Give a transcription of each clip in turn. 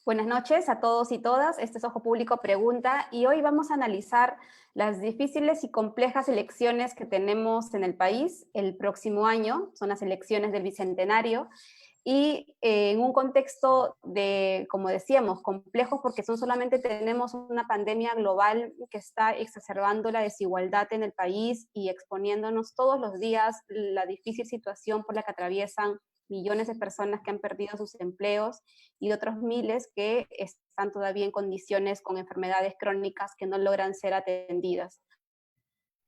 Buenas noches a todos y todas. Este es Ojo Público Pregunta y hoy vamos a analizar las difíciles y complejas elecciones que tenemos en el país el próximo año. Son las elecciones del Bicentenario y en un contexto de, como decíamos, complejos porque solamente tenemos una pandemia global que está exacerbando la desigualdad en el país y exponiéndonos todos los días la difícil situación por la que atraviesan millones de personas que han perdido sus empleos y otros miles que están todavía en condiciones con enfermedades crónicas que no logran ser atendidas.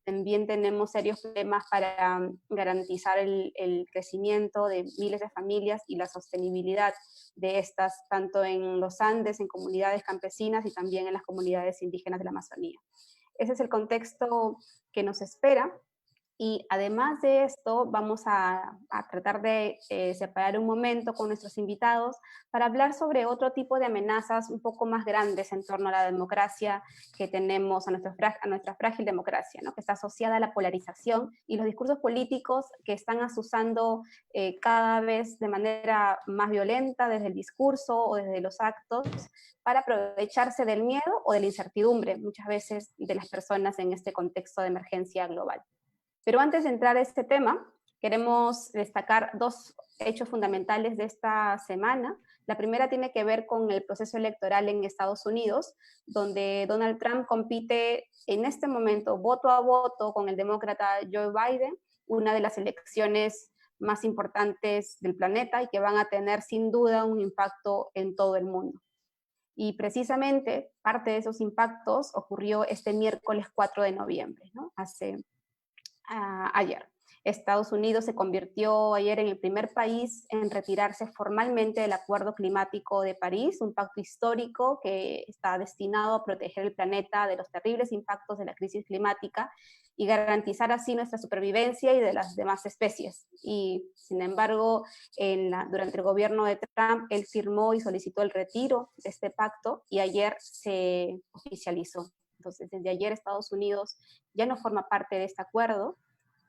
También tenemos serios problemas para garantizar el crecimiento de miles de familias y la sostenibilidad de estas, tanto en los Andes, en comunidades campesinas y también en las comunidades indígenas de la Amazonía. Ese es el contexto que nos espera. Y además de esto, vamos a tratar de separar un momento con nuestros invitados para hablar sobre otro tipo de amenazas un poco más grandes en torno a la democracia que tenemos, a nuestra frágil democracia, ¿no? Que está asociada a la polarización y los discursos políticos que están asusando cada vez de manera más violenta desde el discurso o desde los actos para aprovecharse del miedo o de la incertidumbre, muchas veces de las personas en este contexto de emergencia global. Pero antes de entrar a este tema, queremos destacar dos hechos fundamentales de esta semana. La primera tiene que ver con el proceso electoral en Estados Unidos, donde Donald Trump compite en este momento voto a voto con el demócrata Joe Biden, una de las elecciones más importantes del planeta y que van a tener sin duda un impacto en todo el mundo. Y precisamente parte de esos impactos ocurrió este miércoles 4 de noviembre, ¿no? Ayer. Estados Unidos se convirtió ayer en el primer país en retirarse formalmente del Acuerdo Climático de París, un pacto histórico que está destinado a proteger el planeta de los terribles impactos de la crisis climática y garantizar así nuestra supervivencia y de las demás especies. Y, sin embargo, durante el gobierno de Trump, él firmó y solicitó el retiro de este pacto y ayer se oficializó. Entonces, desde ayer Estados Unidos ya no forma parte de este acuerdo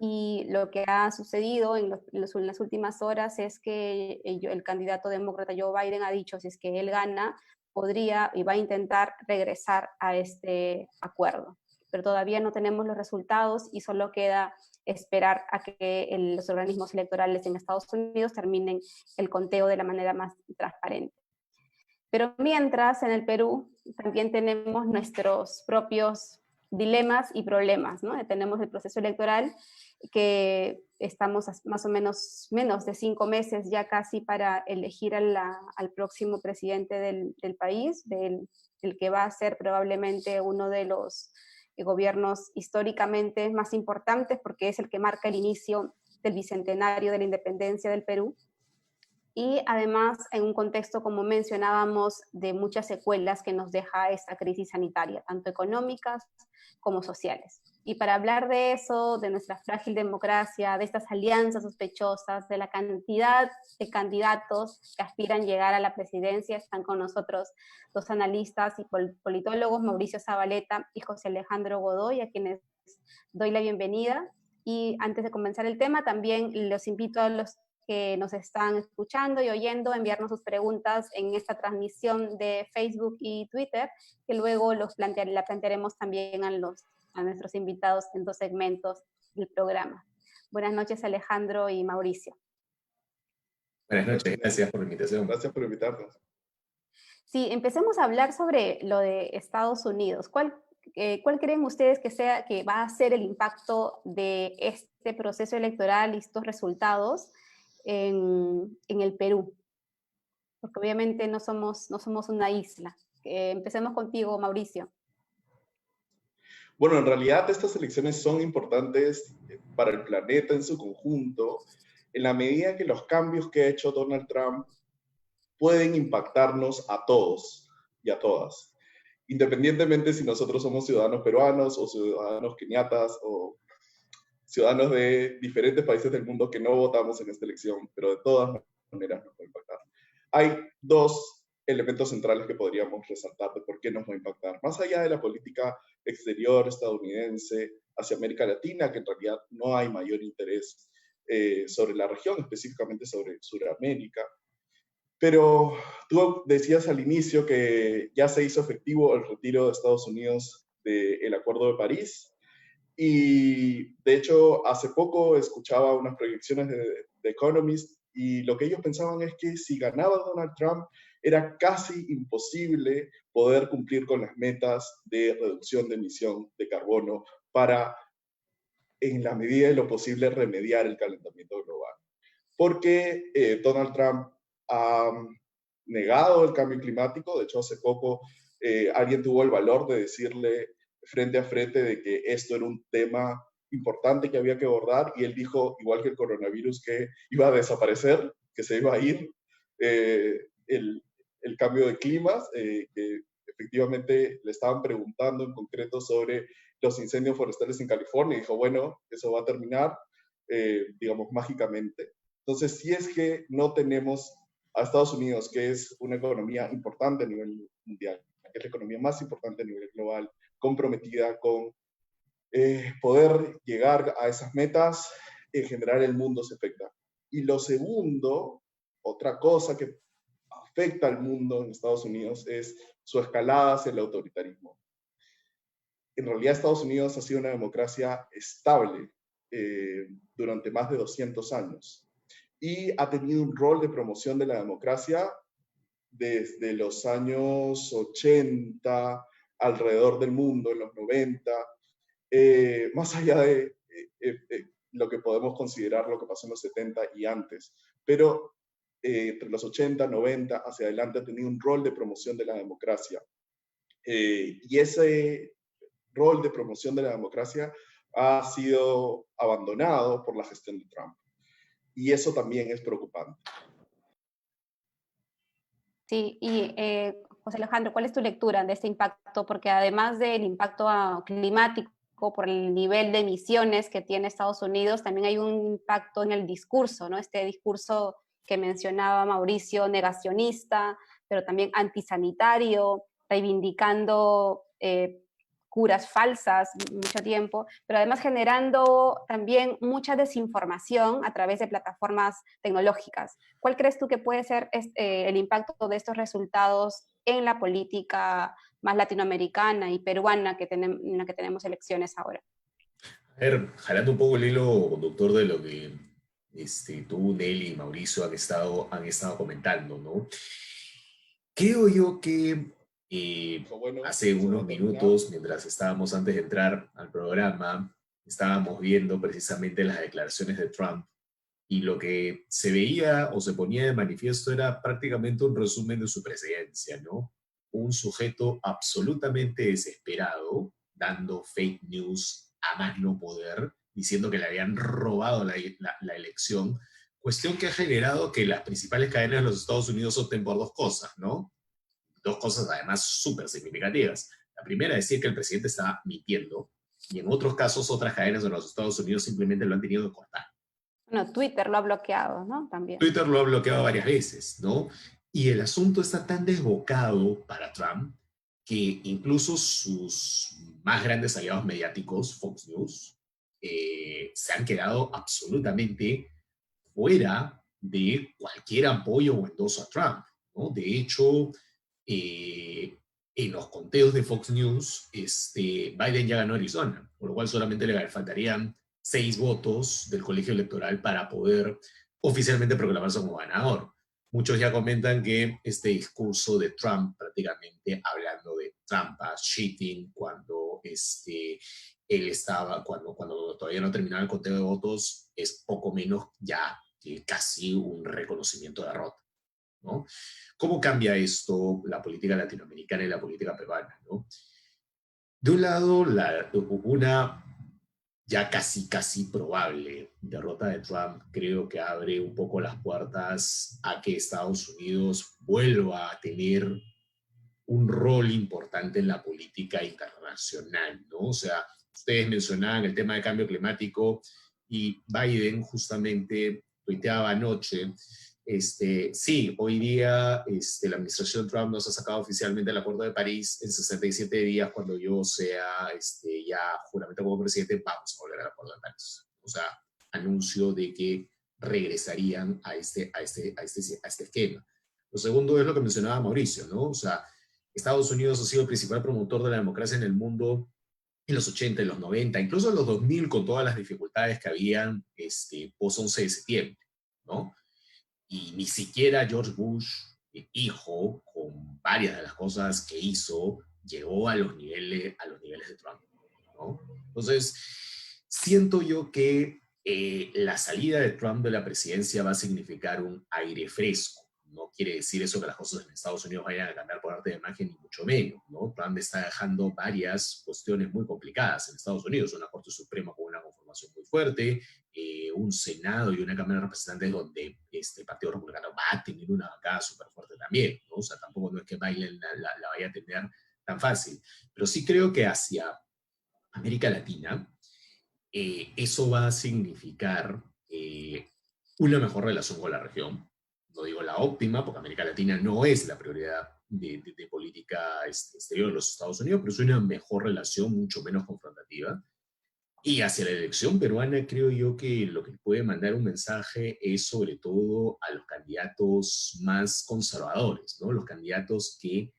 y lo que ha sucedido en las últimas horas es que el candidato demócrata Joe Biden ha dicho si es que él gana, podría y va a intentar regresar a este acuerdo. Pero todavía no tenemos los resultados y solo queda esperar a que los organismos electorales en Estados Unidos terminen el conteo de la manera más transparente. Pero mientras, en el Perú también tenemos nuestros propios dilemas y problemas, ¿no? Tenemos el proceso electoral que estamos más o menos de 5 meses ya casi para elegir al próximo presidente del país, del que va a ser probablemente uno de los gobiernos históricamente más importantes porque es el que marca el inicio del bicentenario de la independencia del Perú. Y además en un contexto, como mencionábamos, de muchas secuelas que nos deja esta crisis sanitaria, tanto económicas como sociales. Y para hablar de eso, de nuestra frágil democracia, de estas alianzas sospechosas, de la cantidad de candidatos que aspiran a llegar a la presidencia, están con nosotros dos analistas y politólogos, Mauricio Zabaleta y José Alejandro Godoy, a quienes doy la bienvenida. Y antes de comenzar el tema, también los invito a los que nos están escuchando y oyendo, enviarnos sus preguntas en esta transmisión de Facebook y Twitter, que luego la plantearemos también a nuestros invitados en 2 segmentos del programa. Buenas noches, Alejandro y Mauricio. Buenas noches, gracias por la invitación. Gracias por invitarnos. Sí, empecemos a hablar sobre lo de Estados Unidos. ¿Cuál creen ustedes que va a ser el impacto de este proceso electoral y estos resultados en el Perú? Porque obviamente no somos una isla. Empecemos contigo, Mauricio. Bueno, en realidad estas elecciones son importantes para el planeta en su conjunto, en la medida que los cambios que ha hecho Donald Trump pueden impactarnos a todos y a todas, independientemente si nosotros somos ciudadanos peruanos o ciudadanos keniatas o ciudadanos de diferentes países del mundo que no votamos en esta elección, pero de todas maneras nos puede impactar. Hay 2 elementos centrales que podríamos resaltar de por qué nos va a impactar. Más allá de la política exterior estadounidense hacia América Latina, que en realidad no hay mayor interés sobre la región, específicamente sobre Sudamérica, Pero tú decías al inicio que ya se hizo efectivo el retiro de Estados Unidos del Acuerdo de París. Y de hecho, hace poco escuchaba unas proyecciones de Economist y lo que ellos pensaban es que si ganaba Donald Trump era casi imposible poder cumplir con las metas de reducción de emisión de carbono para, en la medida de lo posible, remediar el calentamiento global. Porque Donald Trump ha negado el cambio climático. De hecho, hace poco alguien tuvo el valor de decirle frente a frente de que esto era un tema importante que había que abordar, y él dijo, igual que el coronavirus, que iba a desaparecer, que se iba a ir el cambio de clima, que efectivamente le estaban preguntando en concreto sobre los incendios forestales en California, y dijo, bueno, eso va a terminar, digamos, mágicamente. Entonces, si es que no tenemos a Estados Unidos, que es una economía importante a nivel mundial, que es la economía más importante a nivel global, comprometida con poder llegar a esas metas, en general el mundo se afecta. Y lo segundo, otra cosa que afecta al mundo en Estados Unidos es su escalada hacia el autoritarismo. En realidad Estados Unidos ha sido una democracia estable durante más de 200 años y ha tenido un rol de promoción de la democracia desde los años 80 alrededor del mundo, en los 90, más allá de lo que podemos considerar lo que pasó en los 70 y antes. Pero entre los 80, 90 hacia adelante ha tenido un rol de promoción de la democracia. Y ese rol de promoción de la democracia ha sido abandonado por la gestión de Trump. Y eso también es preocupante. Sí, y José Alejandro, ¿cuál es tu lectura de este impacto? Porque además del impacto climático, por el nivel de emisiones que tiene Estados Unidos, también hay un impacto en el discurso, ¿no? Este discurso que mencionaba Mauricio, negacionista, pero también antisanitario, reivindicando curas falsas mucho tiempo, pero además generando también mucha desinformación a través de plataformas tecnológicas. ¿Cuál crees tú que puede ser el impacto de estos resultados en la política más latinoamericana y peruana en la que tenemos elecciones ahora? A ver, jalando un poco el hilo conductor de lo que tú, Nelly y Mauricio han estado comentando, ¿no? Creo yo que Bueno, hace eso va unos a terminar. minutos, mientras estábamos antes de entrar al programa, estábamos viendo precisamente las declaraciones de Trump, y lo que se veía o se ponía de manifiesto era prácticamente un resumen de su presidencia, ¿no? Un sujeto absolutamente desesperado, dando fake news a más no poder, diciendo que le habían robado la elección, cuestión que ha generado que las principales cadenas de los Estados Unidos opten por dos cosas, ¿no? Dos cosas además súper significativas. La primera, decir que el presidente estaba mintiendo, y en otros casos otras cadenas de los Estados Unidos simplemente lo han tenido que cortar. Bueno, Twitter lo ha bloqueado, ¿no? También. Twitter lo ha bloqueado varias veces, ¿no? Y el asunto está tan desbocado para Trump que incluso sus más grandes aliados mediáticos, Fox News, se han quedado absolutamente fuera de cualquier apoyo o endoso a Trump, ¿no? De hecho, en los conteos de Fox News, Biden ya ganó Arizona, por lo cual solamente le faltarían 6 votos del colegio electoral para poder oficialmente proclamarse como ganador. Muchos ya comentan que este discurso de Trump, prácticamente hablando de trampas, cheating, cuando él estaba, cuando todavía no terminaba el conteo de votos, es poco menos ya que casi un reconocimiento de derrota, ¿no? ¿Cómo cambia esto la política latinoamericana y la política peruana, ¿no? De un lado, una ya casi probable derrota de Trump creo que abre un poco las puertas a que Estados Unidos vuelva a tener un rol importante en la política internacional, ¿no? O sea, ustedes mencionaban el tema de cambio climático, y Biden justamente tuiteaba anoche, sí, hoy dí la administración Trump nos ha sacado oficialmente el Acuerdo de París en 67 días, cuando yo sea ya juramentado como presidente, vamos a volver al Acuerdo de París. O sea, anuncio de que regresarían a este esquema. Lo segundo es lo que mencionaba Mauricio, ¿no? O sea, Estados Unidos ha sido el principal promotor de la democracia en el mundo en los 80, en los 90, incluso en los 2000, con todas las dificultades que habían post 11 de septiembre, ¿no? Y ni siquiera George Bush, hijo, con varias de las cosas que hizo, llegó a los niveles de Trump, ¿no? Entonces, siento yo que la salida de Trump de la presidencia va a significar un aire fresco. No quiere decir eso que las cosas en Estados Unidos vayan a cambiar por arte de magia, ni mucho menos, ¿no? Trump está dejando varias cuestiones muy complicadas en Estados Unidos, una Corte Suprema con una conformación muy fuerte, un Senado y una Cámara de Representantes donde el Partido Republicano va a tener una bancada súper fuerte también, ¿no? O sea, tampoco no es que Biden la vaya a tener tan fácil, pero sí creo que hacia América Latina eso va a significar una mejor relación con la región. No digo la óptima, porque América Latina no es la prioridad de política exterior de los Estados Unidos, pero es una mejor relación, mucho menos confrontativa. Y hacia la elección peruana creo yo que lo que puede mandar un mensaje es sobre todo a los candidatos más conservadores, ¿no? Los candidatos que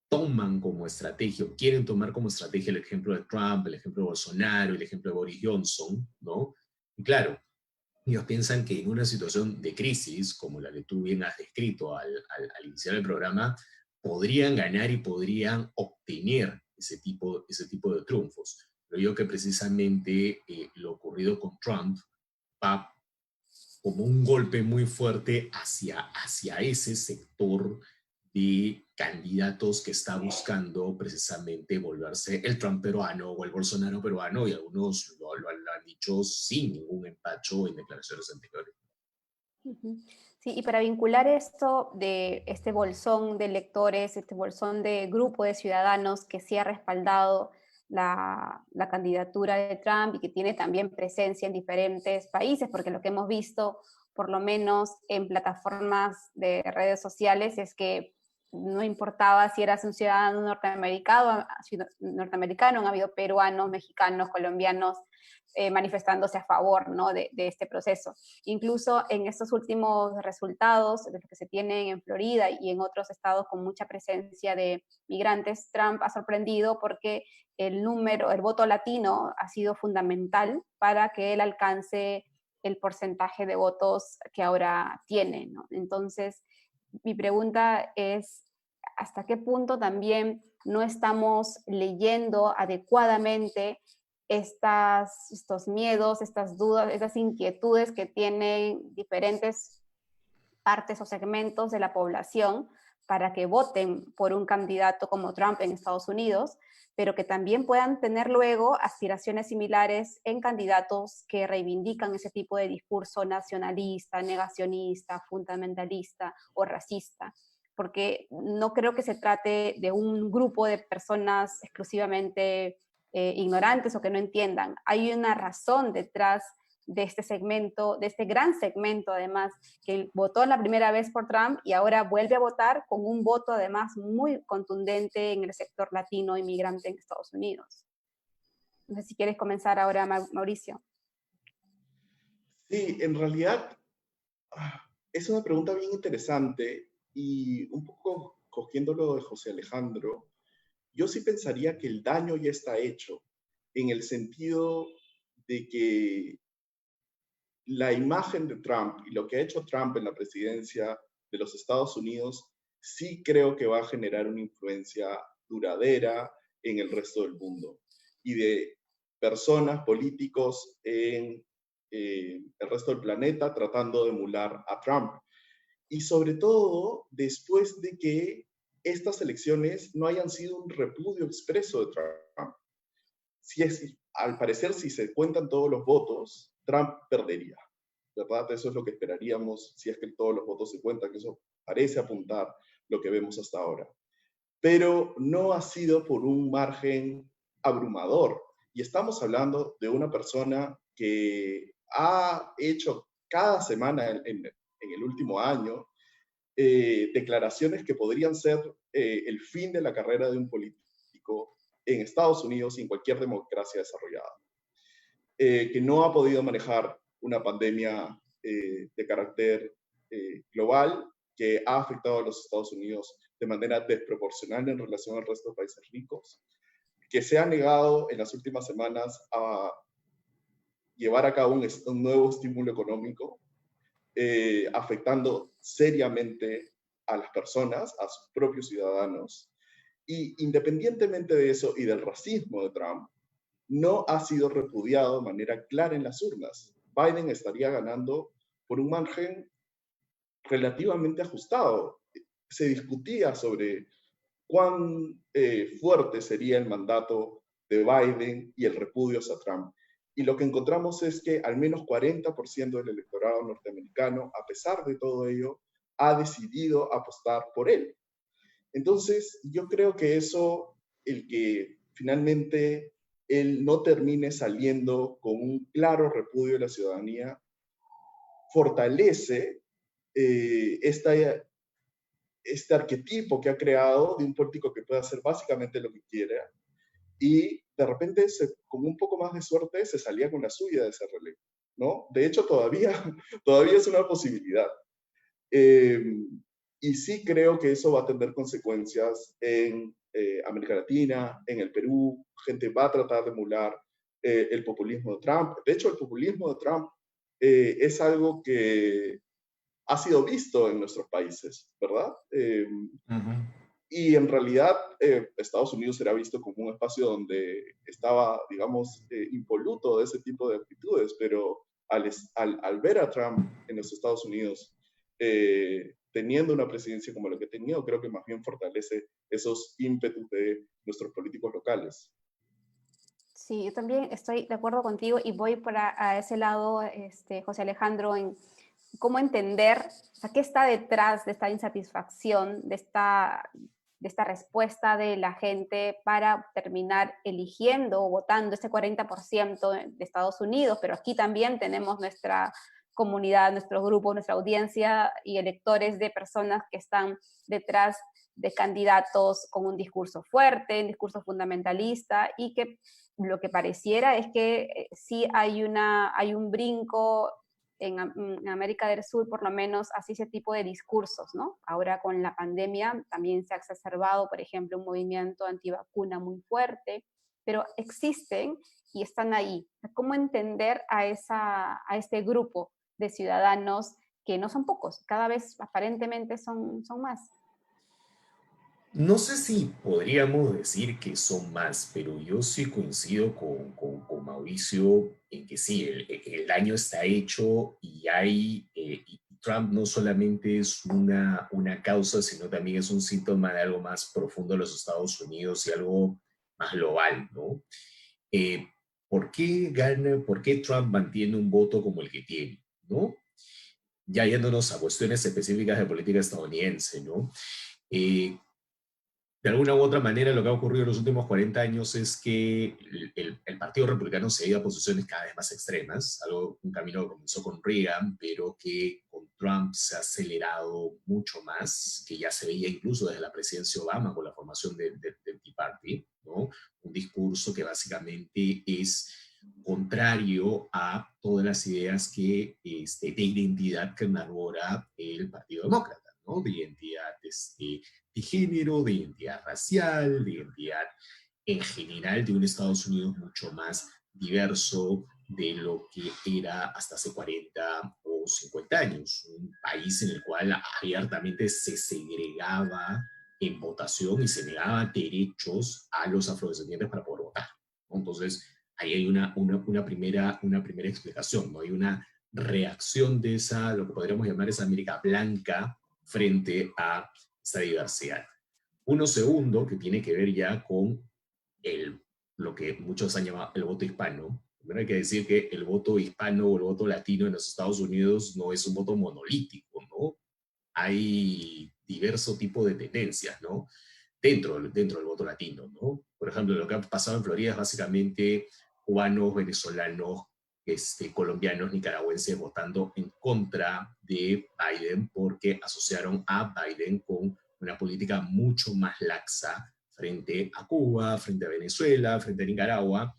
toman como estrategia, o quieren tomar como estrategia el ejemplo de Trump, el ejemplo de Bolsonaro, el ejemplo de Boris Johnson, ¿no? Y claro, ellos piensan que en una situación de crisis, como la que tú bien has descrito al iniciar el programa, podrían ganar y podrían obtener ese tipo de triunfos. Pero yo que precisamente lo ocurrido con Trump va como un golpe muy fuerte hacia ese sector de candidatos que está buscando precisamente volverse el Trump peruano o el Bolsonaro peruano, y algunos lo han dicho sin ningún empacho en declaraciones anteriores. Ujú. Sí, y para vincular esto de este bolsón de electores, este bolsón de grupo de ciudadanos que sí ha respaldado la candidatura de Trump y que tiene también presencia en diferentes países, porque lo que hemos visto, por lo menos en plataformas de redes sociales, es que no importaba si eras un ciudadano norteamericano, han habido peruanos, mexicanos, colombianos, manifestándose a favor, ¿no?, de este proceso. Incluso en estos últimos resultados, de los que se tienen en Florida y en otros estados con mucha presencia de migrantes, Trump ha sorprendido porque el voto latino ha sido fundamental para que él alcance el porcentaje de votos que ahora tiene, ¿no? Entonces, mi pregunta es, ¿hasta qué punto también no estamos leyendo adecuadamente estos miedos, estas dudas, estas inquietudes que tienen diferentes partes o segmentos de la población para que voten por un candidato como Trump en Estados Unidos, pero que también puedan tener luego aspiraciones similares en candidatos que reivindican ese tipo de discurso nacionalista, negacionista, fundamentalista o racista? Porque no creo que se trate de un grupo de personas exclusivamente ignorantes o que no entiendan. Hay una razón detrás de este segmento, de este gran segmento además, que votó la primera vez por Trump y ahora vuelve a votar con un voto además muy contundente en el sector latino inmigrante en Estados Unidos. No sé si quieres comenzar ahora, Mauricio. Sí, en realidad es una pregunta bien interesante y un poco cogiéndolo de José Alejandro, yo sí pensaría que el daño ya está hecho, en el sentido de que la imagen de Trump y lo que ha hecho Trump en la presidencia de los Estados Unidos sí creo que va a generar una influencia duradera en el resto del mundo y de personas, políticos en el resto del planeta tratando de emular a Trump. Y sobre todo después de que estas elecciones no hayan sido un repudio expreso de Trump. Al parecer, si se cuentan todos los votos, Trump perdería, ¿verdad? Eso es lo que esperaríamos si es que todos los votos se cuentan, que eso parece apuntar lo que vemos hasta ahora. Pero no ha sido por un margen abrumador. Y estamos hablando de una persona que ha hecho cada semana en el último año declaraciones que podrían ser el fin de la carrera de un político en Estados Unidos y en cualquier democracia desarrollada, que no ha podido manejar una pandemia de carácter global que ha afectado a los Estados Unidos de manera desproporcional en relación al resto de países ricos, que se ha negado en las últimas semanas a llevar a cabo un nuevo estímulo económico, afectando seriamente a las personas, a sus propios ciudadanos. Y independientemente de eso y del racismo de Trump, no ha sido repudiado de manera clara en las urnas. Biden estaría ganando por un margen relativamente ajustado. Se discutía sobre cuán fuerte sería el mandato de Biden y el repudio hacia Trump. Y lo que encontramos es que al menos 40% del electorado norteamericano, a pesar de todo ello, ha decidido apostar por él. Entonces, yo creo que eso, el que finalmente él no termine saliendo con un claro repudio de la ciudadanía, fortalece este arquetipo que ha creado de un político que puede hacer básicamente lo que quiera, y de repente, con un poco más de suerte, se salía con la suya de ser reelecto, ¿no? De hecho, todavía es una posibilidad. Y sí creo que eso va a tener consecuencias en América Latina, en el Perú. Gente va a tratar de emular el populismo de Trump. De hecho, el populismo de Trump es algo que ha sido visto en nuestros países, ¿verdad? Y en realidad Estados Unidos era visto como un espacio donde estaba, digamos, impoluto de ese tipo de actitudes, pero al ver a Trump en los Estados Unidos teniendo una presidencia como la que ha tenido, creo que más bien fortalece esos ímpetus de nuestros políticos locales. Sí, yo también estoy de acuerdo contigo y voy a ese lado, José Alejandro, en cómo entender qué está detrás de esta insatisfacción, de esta respuesta de la gente para terminar eligiendo o votando este 40% de Estados Unidos, pero aquí también tenemos nuestra comunidad, nuestro grupo, nuestra audiencia y electores de personas que están detrás de candidatos con un discurso fuerte, un discurso fundamentalista, y que lo que pareciera es que sí hay un brinco en América del Sur, por lo menos, hacia ese tipo de discursos, ¿no? Ahora con la pandemia también se ha exacerbado, por ejemplo, un movimiento antivacuna muy fuerte, pero existen y están ahí. ¿Cómo entender a este grupo de ciudadanos que no son pocos, cada vez aparentemente son más? No sé si podríamos decir que son más, pero yo sí coincido con Mauricio en que sí, el daño está hecho y y Trump no solamente es una causa, sino también es un síntoma de algo más profundo de los Estados Unidos y algo más global, ¿no? Eh, ¿Por qué Trump mantiene un voto como el que tiene, ¿no? Ya yéndonos a cuestiones específicas de política estadounidense, ¿no? Eh, de alguna u otra manera, lo que ha ocurrido en los últimos 40 años es que el Partido Republicano se ha ido a posiciones cada vez más extremas, un camino que comenzó con Reagan, pero que con Trump se ha acelerado mucho más, que ya se veía incluso desde la presidencia Obama con la formación del Tea Party, ¿no? Un discurso que básicamente es contrario a todas las ideas de identidad que enarbora el Partido Demócrata, ¿no? De identidad de género, de identidad racial, de identidad en general de un Estados Unidos mucho más diverso de lo que era hasta hace 40 o 50 años. Un país en el cual abiertamente se segregaba en votación y se negaba derechos a los afrodescendientes para poder votar, ¿no? Entonces, ahí hay una primera explicación, ¿no? Hay una reacción de lo que podríamos llamar esa América blanca frente a esta diversidad. Uno segundo, que tiene que ver ya con lo que muchos han llamado el voto hispano. Primero hay que decir que el voto hispano o el voto latino en los Estados Unidos no es un voto monolítico, ¿no? Hay diverso tipo de tendencias, ¿no? Dentro del voto latino, ¿no? Por ejemplo, lo que ha pasado en Florida es básicamente cubanos, venezolanos, colombianos, nicaragüenses votando en contra de Biden porque asociaron a Biden con una política mucho más laxa frente a Cuba, frente a Venezuela, frente a Nicaragua,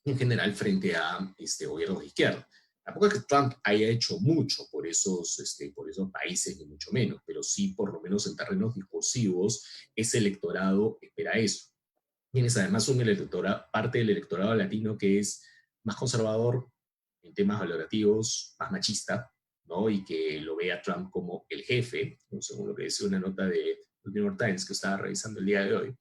en general frente a gobiernos de izquierda. Tampoco es que Trump haya hecho mucho por esos países, ni mucho menos, pero sí, por lo menos en terrenos discursivos, ese electorado espera eso. Tienes además parte del electorado latino que es más conservador en temas valorativos, más machista, ¿no? Y que lo ve a Trump como el jefe, según lo que decía una nota de New York Times que estaba revisando el día de hoy.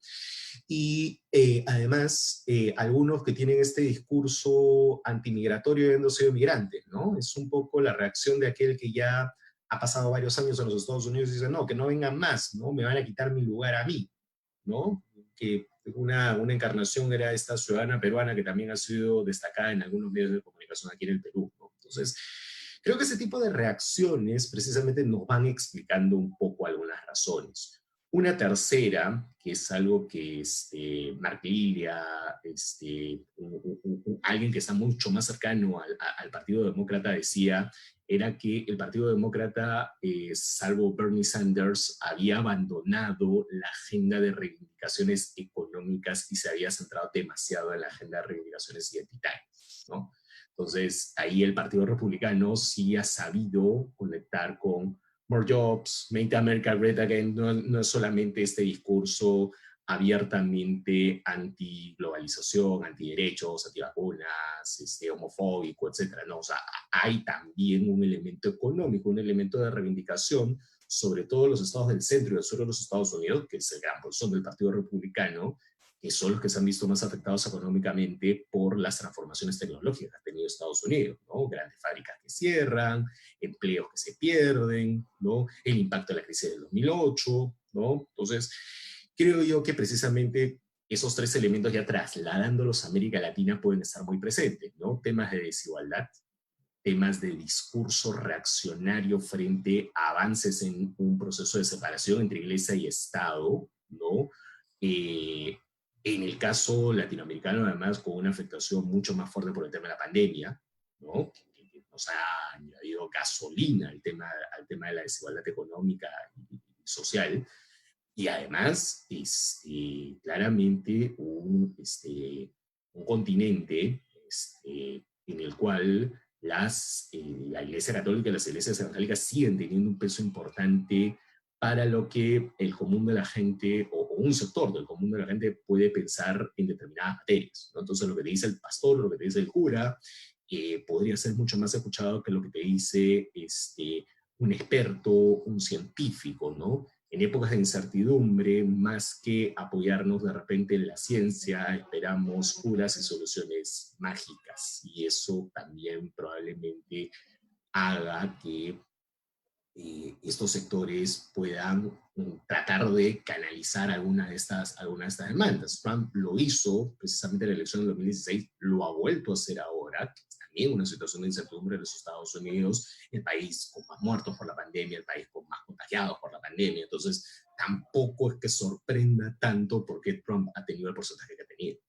Y además, algunos que tienen este discurso antimigratorio habiendo sido migrantes, ¿no? Es un poco la reacción de aquel que ya ha pasado varios años en los Estados Unidos y dice, no, que no vengan más, ¿no? Me van a quitar mi lugar a mí, ¿no? Que una encarnación era esta ciudadana peruana que también ha sido destacada en algunos medios de comunicación aquí en el Perú, ¿no? Entonces, creo que ese tipo de reacciones precisamente nos van explicando un poco algunas razones. Una tercera, que es algo que Mark Lilia, alguien que está mucho más cercano al Partido Demócrata, decía, era que el Partido Demócrata, salvo Bernie Sanders, había abandonado la agenda de reivindicaciones económicas y se había centrado demasiado en la agenda de reivindicaciones identitarias, ¿no? Entonces, ahí el Partido Republicano sí ha sabido conectar con more jobs, make America great again, no es solamente este discurso abiertamente anti-globalización, anti-derechos, anti-vacunas, homofóbico, etcétera. No, o sea, hay también un elemento económico, un elemento de reivindicación, sobre todo los estados del centro y del sur de los Estados Unidos, que es el gran bolsón del Partido Republicano, que son los que se han visto más afectados económicamente por las transformaciones tecnológicas que ha tenido Estados Unidos, ¿no? Grandes fábricas que cierran, empleos que se pierden, ¿no? El impacto de la crisis del 2008, ¿no? Entonces, creo yo que precisamente esos tres elementos ya trasladándolos a América Latina pueden estar muy presentes, ¿no? Temas de desigualdad, temas de discurso reaccionario frente a avances en un proceso de separación entre iglesia y Estado, ¿no? En el caso latinoamericano, además, con una afectación mucho más fuerte por el tema de la pandemia, ¿no? Que nos ha añadido gasolina al tema de la desigualdad económica y social. Y además, claramente un continente en el cual la Iglesia Católica y las iglesias evangélicas siguen teniendo un peso importante para lo que el común de la gente, o un sector del común de la gente, puede pensar en determinadas materias, ¿no? Entonces, lo que te dice el pastor, lo que te dice el cura, podría ser mucho más escuchado que lo que te dice un experto, un científico, ¿no? En épocas de incertidumbre, más que apoyarnos de repente en la ciencia, esperamos curas y soluciones mágicas. Y eso también probablemente haga que estos sectores puedan tratar de canalizar algunas de estas demandas. Trump lo hizo precisamente en la elección del 2016, lo ha vuelto a hacer ahora, también una situación de incertidumbre en los Estados Unidos, el país con más muertos por la pandemia, el país con más contagiados por la pandemia. Entonces, tampoco es que sorprenda tanto por qué Trump ha tenido el porcentaje que ha tenido.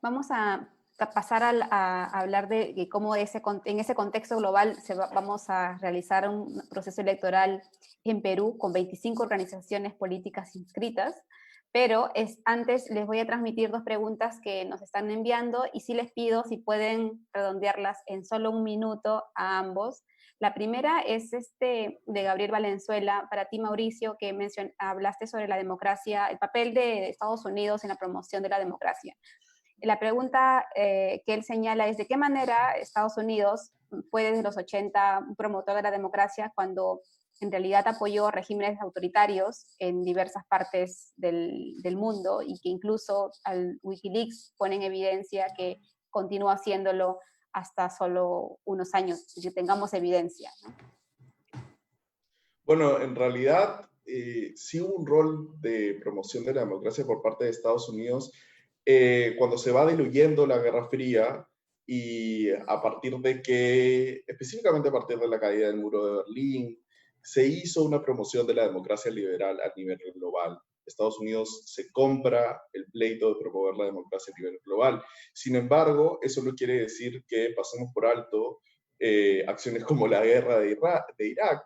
Vamos a pasar a hablar de cómo en ese contexto global vamos a realizar un proceso electoral en Perú con 25 organizaciones políticas inscritas, pero antes les voy a transmitir dos preguntas que nos están enviando y sí les pido si pueden redondearlas en solo un minuto a ambos. La primera es de Gabriel Valenzuela, para ti, Mauricio, que hablaste sobre la democracia, el papel de Estados Unidos en la promoción de la democracia. La pregunta que él señala es de qué manera Estados Unidos fue desde los 80 un promotor de la democracia cuando en realidad apoyó regímenes autoritarios en diversas partes del mundo y que incluso al Wikileaks pone en evidencia que continúa haciéndolo hasta solo unos años, que tengamos evidencia, ¿no? Bueno, en realidad sí hubo un rol de promoción de la democracia por parte de Estados Unidos cuando se va diluyendo la Guerra Fría y a partir de que, específicamente a partir de la caída del muro de Berlín, se hizo una promoción de la democracia liberal a nivel global. Estados Unidos se compra el pleito de promover la democracia a nivel global. Sin embargo, eso no quiere decir que pasemos por alto acciones como la guerra de Irak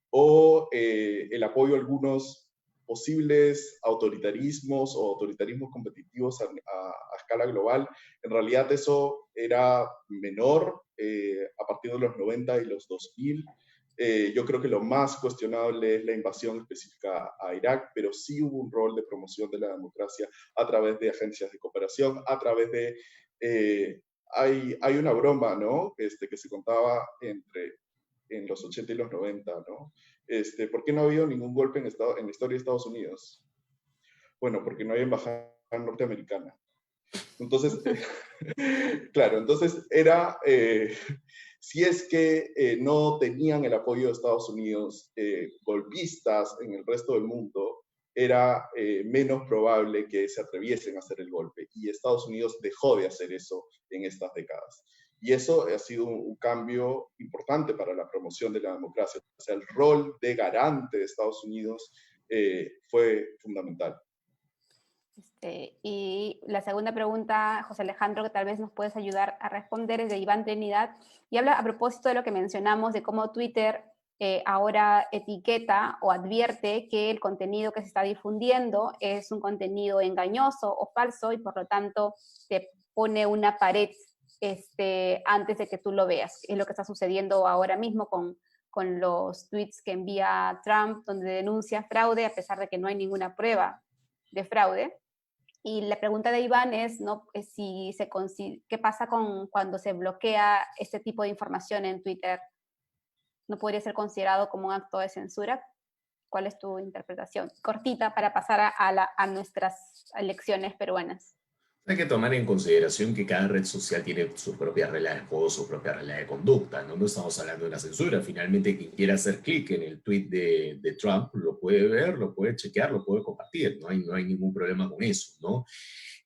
o el apoyo a algunos posibles autoritarismos o autoritarismos competitivos a escala global. En realidad eso era menor a partir de los 90 y los 2000. Yo creo que lo más cuestionable es la invasión específica a Irak, pero sí hubo un rol de promoción de la democracia a través de agencias de cooperación, a través de... hay una broma, ¿no? Que se contaba en los 80 y los 90, ¿no? ¿Por qué no ha habido ningún golpe en la historia de Estados Unidos? Bueno, porque no hay embajada norteamericana. Entonces, claro, entonces era, si es que no tenían el apoyo de Estados Unidos, golpistas en el resto del mundo, era menos probable que se atreviesen a hacer el golpe. Y Estados Unidos dejó de hacer eso en estas décadas. Y eso ha sido un cambio importante para la promoción de la democracia. O sea, el rol de garante de Estados Unidos fue fundamental. Y la segunda pregunta, José Alejandro, que tal vez nos puedes ayudar a responder, es de Iván Trinidad, y habla a propósito de lo que mencionamos, de cómo Twitter ahora etiqueta o advierte que el contenido que se está difundiendo es un contenido engañoso o falso, y por lo tanto te pone una pared antes de que tú lo veas. Es lo que está sucediendo ahora mismo con los tweets que envía Trump, donde denuncia fraude, a pesar de que no hay ninguna prueba de fraude. Y la pregunta de Iván es, ¿no? ¿Qué pasa cuando se bloquea este tipo de información en Twitter? ¿No podría ser considerado como un acto de censura? ¿Cuál es tu interpretación? Cortita para pasar a nuestras elecciones peruanas. Hay que tomar en consideración que cada red social tiene sus propias reglas de juego, su propia regla de conducta, ¿no? No estamos hablando de una censura. Finalmente, quien quiera hacer clic en el tweet de Trump lo puede ver, lo puede chequear, lo puede compartir. No hay ningún problema con eso, ¿no?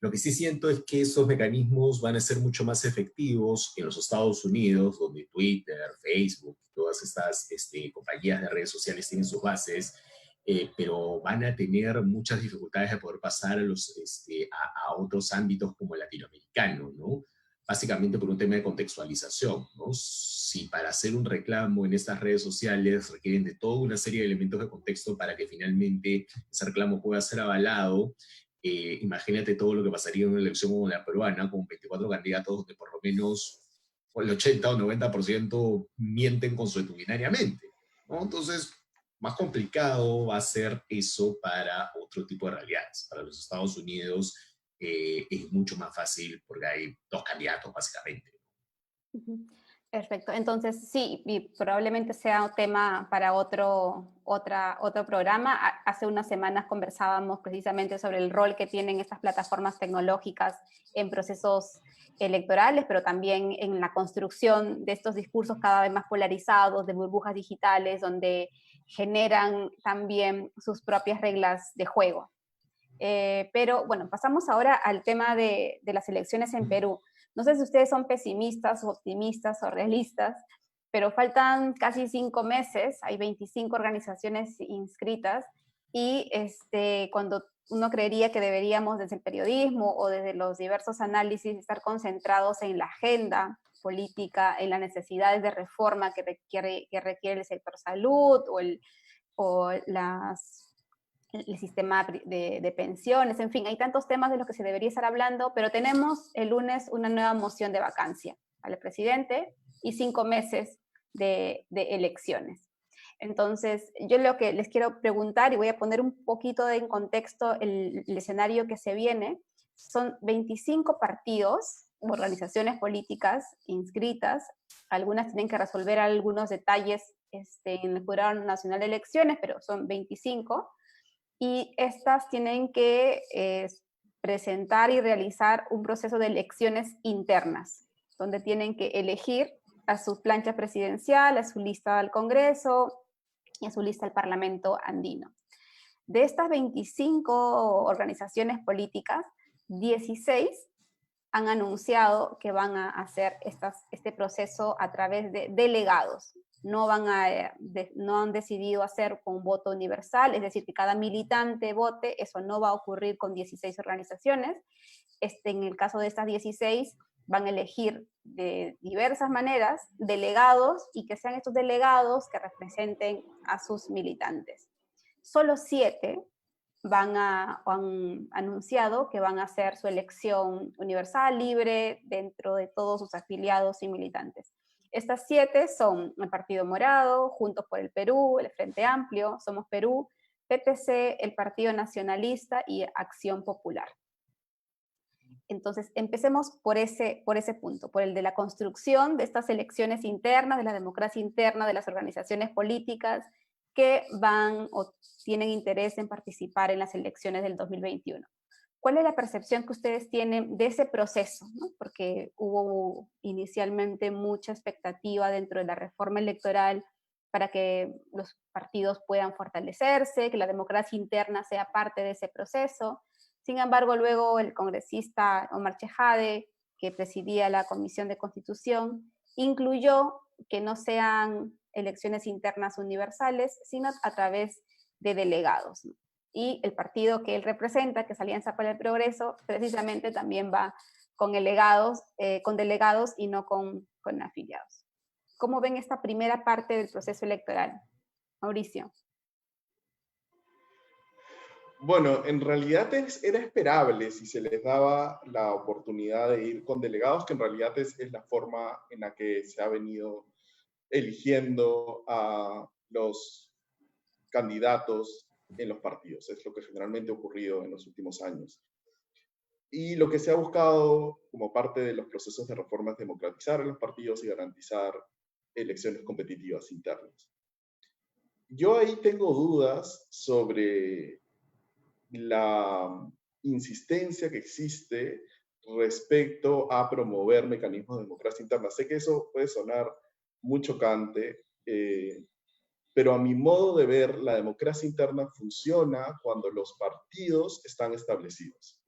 Lo que sí siento es que esos mecanismos van a ser mucho más efectivos en los Estados Unidos, donde Twitter, Facebook, todas estas compañías de redes sociales tienen sus bases, pero van a tener muchas dificultades de poder pasar a otros ámbitos como el latinoamericano, ¿no? Básicamente por un tema de contextualización, ¿no? Si para hacer un reclamo en estas redes sociales requieren de toda una serie de elementos de contexto para que finalmente ese reclamo pueda ser avalado, imagínate todo lo que pasaría en una elección como la peruana, con 24 candidatos donde por lo menos el 80 o 90% mienten consuetudinariamente, ¿no? Entonces, más complicado va a ser eso para otro tipo de realidades. Para los Estados Unidos es mucho más fácil porque hay dos candidatos, básicamente. Perfecto. Entonces, sí, y probablemente sea un tema para otro programa. Hace unas semanas conversábamos precisamente sobre el rol que tienen estas plataformas tecnológicas en procesos electorales, pero también en la construcción de estos discursos cada vez más polarizados, de burbujas digitales, donde generan también sus propias reglas de juego. Pero bueno, pasamos ahora al tema de las elecciones en Perú. No sé si ustedes son pesimistas, o optimistas o realistas, pero faltan casi 5 meses, hay 25 organizaciones inscritas, y cuando uno creería que deberíamos desde el periodismo o desde los diversos análisis estar concentrados en la agenda política, en las necesidades de reforma que requiere el sector salud o el sistema de pensiones, en fin, hay tantos temas de los que se debería estar hablando, pero tenemos el lunes una nueva moción de vacancia al presidente y 5 meses de elecciones. Entonces, yo lo que les quiero preguntar, y voy a poner un poquito en contexto el escenario que se viene, son 25 partidos u organizaciones políticas inscritas, algunas tienen que resolver algunos detalles en el Jurado Nacional de Elecciones, pero son 25, y estas tienen que presentar y realizar un proceso de elecciones internas, donde tienen que elegir a su plancha presidencial, a su lista al Congreso y a su lista al Parlamento andino. De estas 25 organizaciones políticas, 16 han anunciado que van a hacer este proceso a través de delegados. No han decidido hacer con voto universal, es decir, que cada militante vote. Eso no va a ocurrir con 16 organizaciones. En el caso de estas 16, van a elegir de diversas maneras delegados, y que sean estos delegados que representen a sus militantes. Solo 7 han anunciado que van a hacer su elección universal, libre, dentro de todos sus afiliados y militantes. Estas 7 son el Partido Morado, Juntos por el Perú, el Frente Amplio, Somos Perú, PPC, el Partido Nacionalista y Acción Popular. Entonces, empecemos por ese punto, por el de la construcción de estas elecciones internas, de la democracia interna, de las organizaciones políticas que van o tienen interés en participar en las elecciones del 2021. ¿Cuál es la percepción que ustedes tienen de ese proceso, ¿no? Porque hubo inicialmente mucha expectativa dentro de la reforma electoral para que los partidos puedan fortalecerse, que la democracia interna sea parte de ese proceso. Sin embargo, luego el congresista Omar Chejade, que presidía la Comisión de Constitución, incluyó que no sean elecciones internas universales, sino a través de delegados, ¿no? Y el partido que él representa, que es Alianza para el Progreso, precisamente también va con delegados y no con afiliados. ¿Cómo ven esta primera parte del proceso electoral? Mauricio. Bueno, en realidad era esperable si se les daba la oportunidad de ir con delegados, que en realidad es la forma en la que se ha venido eligiendo a los candidatos en los partidos. Es lo que generalmente ha ocurrido en los últimos años. Y lo que se ha buscado como parte de los procesos de reforma es democratizar a los partidos y garantizar elecciones competitivas internas. Yo ahí tengo dudas sobre la insistencia que existe respecto a promover mecanismos de democracia interna. Sé que eso puede sonar muy chocante, pero a mi modo de ver, la democracia interna funciona cuando los partidos están establecidos.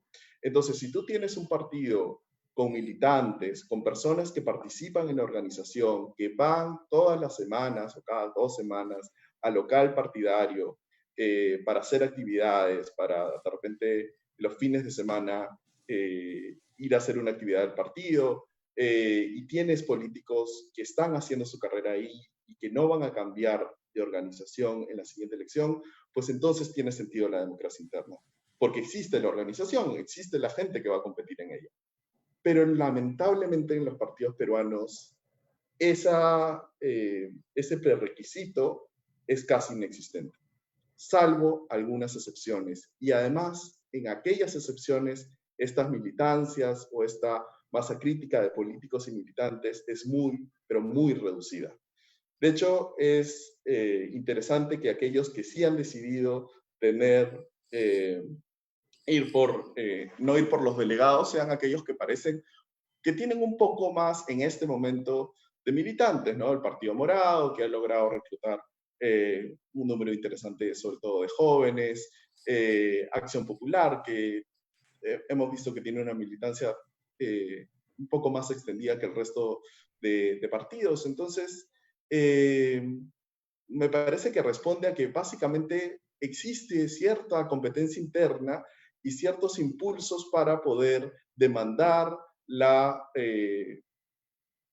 Entonces, si tú tienes un partido con militantes, con personas que participan en la organización, que van todas las semanas o cada 2 semanas al local partidario para hacer actividades, para de repente los fines de semana ir a hacer una actividad del partido, y tienes políticos que están haciendo su carrera ahí y que no van a cambiar de organización en la siguiente elección, pues entonces tiene sentido la democracia interna. Porque existe la organización, existe la gente que va a competir en ella. Pero lamentablemente en los partidos peruanos ese prerequisito es casi inexistente, salvo algunas excepciones. Y además, en aquellas excepciones, estas militancias o esta masa crítica de políticos y militantes es muy, pero muy reducida. De hecho, es interesante que aquellos que sí han decidido no ir por los delegados sean aquellos que parecen que tienen un poco más en este momento de militantes, ¿no? El Partido Morado, que ha logrado reclutar un número interesante, sobre todo de jóvenes, Acción Popular, que hemos visto que tiene una militancia un poco más extendida que el resto de partidos. Entonces, me parece que responde a que básicamente existe cierta competencia interna y ciertos impulsos para poder demandar la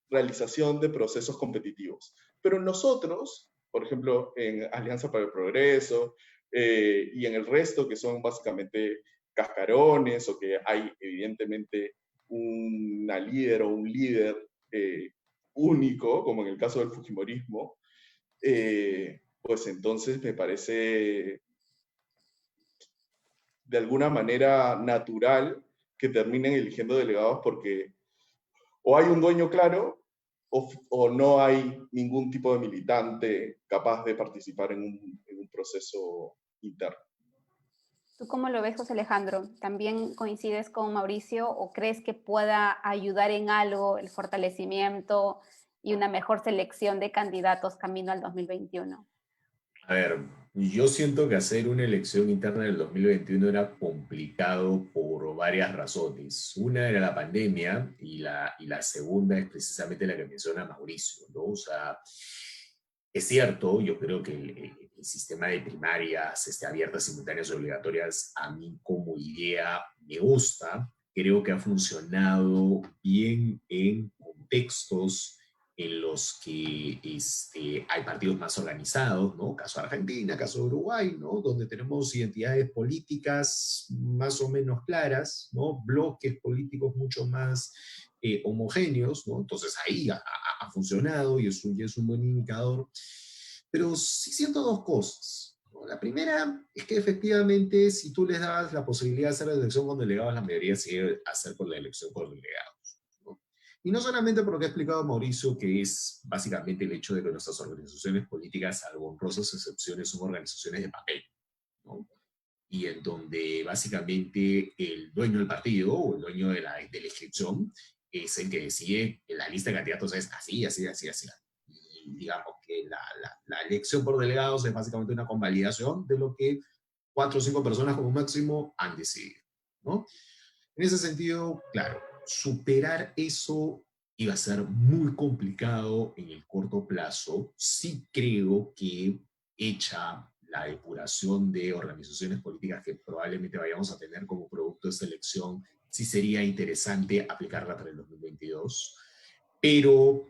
realización de procesos competitivos. Pero nosotros, por ejemplo, en Alianza para el Progreso y en el resto, que son básicamente cascarones o que hay evidentemente una líder o un líder único, como en el caso del fujimorismo, pues entonces me parece de alguna manera natural que terminen eligiendo delegados porque o hay un dueño claro o no hay ningún tipo de militante capaz de participar en un proceso interno. ¿Tú cómo lo ves, José Alejandro? ¿También coincides con Mauricio o crees que pueda ayudar en algo el fortalecimiento y una mejor selección de candidatos camino al 2021? A ver, yo siento que hacer una elección interna del 2021 era complicado por varias razones. Una era la pandemia y la segunda es precisamente la que menciona Mauricio, ¿no? O sea, es cierto, yo creo que el sistema de primarias abiertas, simultáneas y obligatorias, a mí como idea me gusta. Creo que ha funcionado bien en contextos en los que hay partidos más organizados, ¿no? Caso Argentina, caso Uruguay, ¿no? Donde tenemos identidades políticas más o menos claras, ¿no? Bloques políticos mucho más homogéneos, ¿no? Entonces ahí ha funcionado y es un buen indicador. Pero sí siento dos cosas, ¿no? La primera es que efectivamente si tú les das la posibilidad de hacer la elección con delegados, la mayoría se debe hacer con la elección con delegados, ¿no? Y no solamente por lo que ha explicado Mauricio, que es básicamente el hecho de que nuestras organizaciones políticas, salvo honrosas excepciones, son organizaciones de papel, ¿no? Y en donde básicamente el dueño del partido o el dueño de la inscripción es el que decide que la lista de candidatos es así, así, así, así. Y digamos que la elección por delegados es básicamente una convalidación de lo que 4 o 5 personas como máximo han decidido, ¿no? En ese sentido, claro, superar eso iba a ser muy complicado en el corto plazo. Sí creo que hecha la depuración de organizaciones políticas que probablemente vayamos a tener como producto de esta elección, sí sería interesante aplicarla para el 2022, pero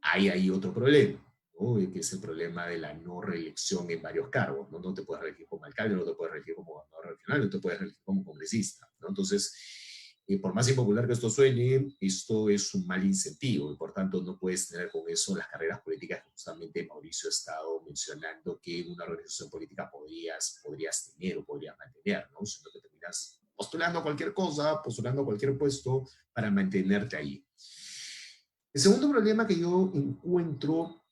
hay ahí otro problema, ¿no? Que es el problema de la no reelección en varios cargos, ¿no? No te puedes reelegir como alcalde, no te puedes reelegir como gobernador regional, no te puedes reelegir como congresista, ¿no? Entonces, por más impopular que esto suene, esto es un mal incentivo y por tanto no puedes tener con eso las carreras políticas que justamente Mauricio ha estado mencionando que en una organización política podrías tener o podrías mantener, ¿no? Sino que terminas postulando cualquier cosa, postulando cualquier puesto para mantenerte ahí. El segundo problema que yo encuentro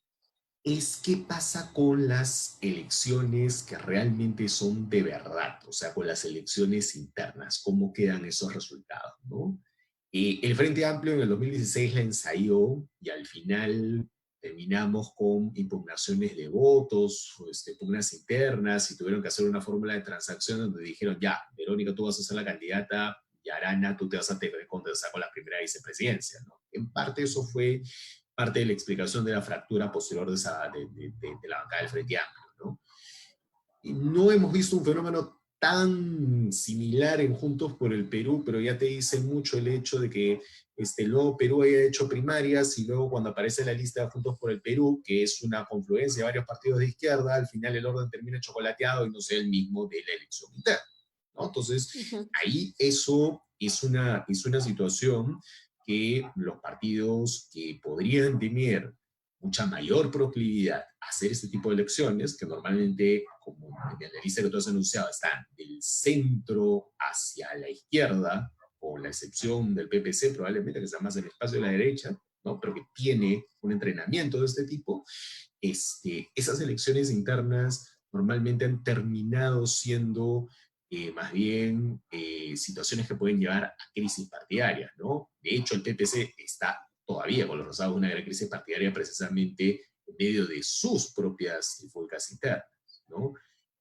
es qué pasa con las elecciones que realmente son de verdad, o sea, con las elecciones internas, cómo quedan esos resultados, ¿no? El Frente Amplio en el 2016 la ensayó y al final terminamos con impugnaciones de votos, pugnas internas y tuvieron que hacer una fórmula de transacción donde dijeron, ya, Verónica, tú vas a ser la candidata y Arana, tú te vas a tener que contestar con la primera vicepresidencia, ¿no? En parte eso fue parte de la explicación de la fractura posterior de la bancada del Frente Amplio, ¿no? Y no hemos visto un fenómeno tan similar en Juntos por el Perú, pero ya te dice mucho el hecho de que luego Perú haya hecho primarias y luego cuando aparece la lista de Juntos por el Perú, que es una confluencia de varios partidos de izquierda, al final el orden termina chocolateado y no sea el mismo de la elección interna, ¿no? Entonces, ahí eso es una situación que los partidos que podrían tener mucha mayor proclividad a hacer este tipo de elecciones, que normalmente, como en la lista que tú has anunciado, están del centro hacia la izquierda, con la excepción del PPC, probablemente que está más en el espacio de la derecha, ¿no? Pero que tiene un entrenamiento de este tipo, esas elecciones internas normalmente han terminado siendo más bien situaciones que pueden llevar a crisis partidarias, ¿no? De hecho, el PPC está todavía con los resultados de una gran crisis partidaria precisamente en medio de sus propias trifulcas internas, ¿no?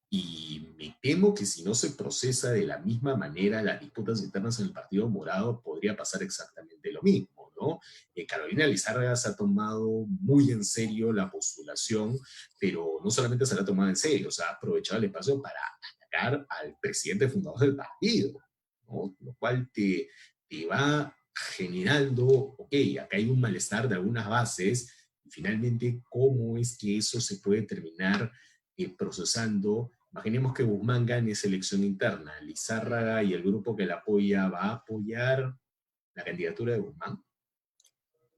Y me temo que si no se procesa de la misma manera las disputas internas en el Partido Morado, podría pasar exactamente lo mismo, ¿no? Carolina Lizárraga se ha tomado muy en serio la postulación, pero no solamente se la ha tomado en serio, se ha aprovechado el espacio para atacar al presidente fundador del partido, ¿no? Lo cual te va generando, ok, acá hay un malestar de algunas bases, y finalmente, ¿cómo es que eso se puede terminar procesando? Imaginemos que Guzmán gane esa elección interna, Lizárraga y el grupo que la apoya va a apoyar la candidatura de Guzmán.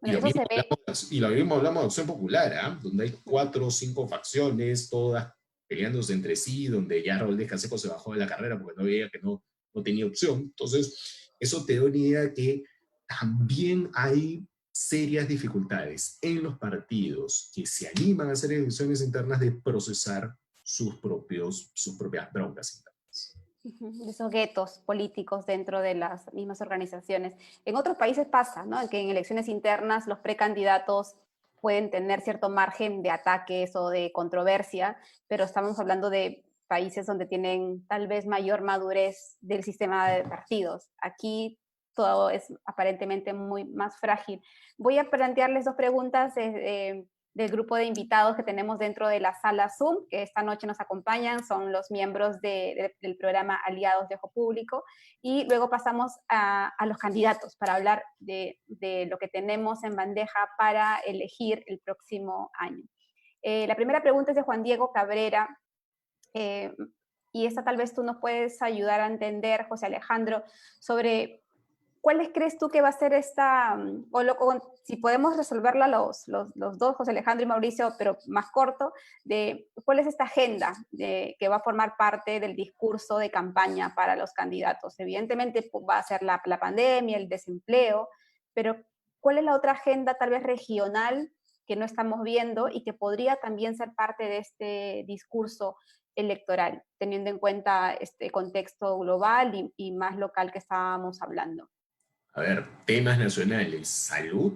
Bueno, eso se ve. Y lo mismo hablamos de Acción Popular, ¿eh? Donde hay 4 o 5 facciones, todas peleándose entre sí, donde ya Raúl de Canseco se bajó de la carrera porque no veía que no tenía opción. Entonces, eso te da una idea de que también hay serias dificultades en los partidos que se animan a hacer elecciones internas de procesar sus propias broncas internas. Esos guetos políticos dentro de las mismas organizaciones. En otros países pasa, ¿no? Que en elecciones internas los precandidatos pueden tener cierto margen de ataques o de controversia, pero estamos hablando de países donde tienen tal vez mayor madurez del sistema de partidos. Aquí todo es aparentemente muy más frágil. Voy a plantearles dos preguntas desde del grupo de invitados que tenemos dentro de la sala Zoom, que esta noche nos acompañan, son los miembros del programa Aliados de Ojo Público, y luego pasamos a los candidatos para hablar de lo que tenemos en bandeja para elegir el próximo año. La primera pregunta es de Juan Diego Cabrera, y esta tal vez tú nos puedes ayudar a entender, José Alejandro, sobre cuáles crees tú que va a ser esta, si podemos resolverla los dos, José Alejandro y Mauricio, pero más corto, de cuál es esta agenda que va a formar parte del discurso de campaña para los candidatos. Evidentemente va a ser la pandemia, el desempleo, pero ¿cuál es la otra agenda tal vez regional que no estamos viendo y que podría también ser parte de este discurso electoral, teniendo en cuenta este contexto global y más local que estábamos hablando? A ver, temas nacionales: salud,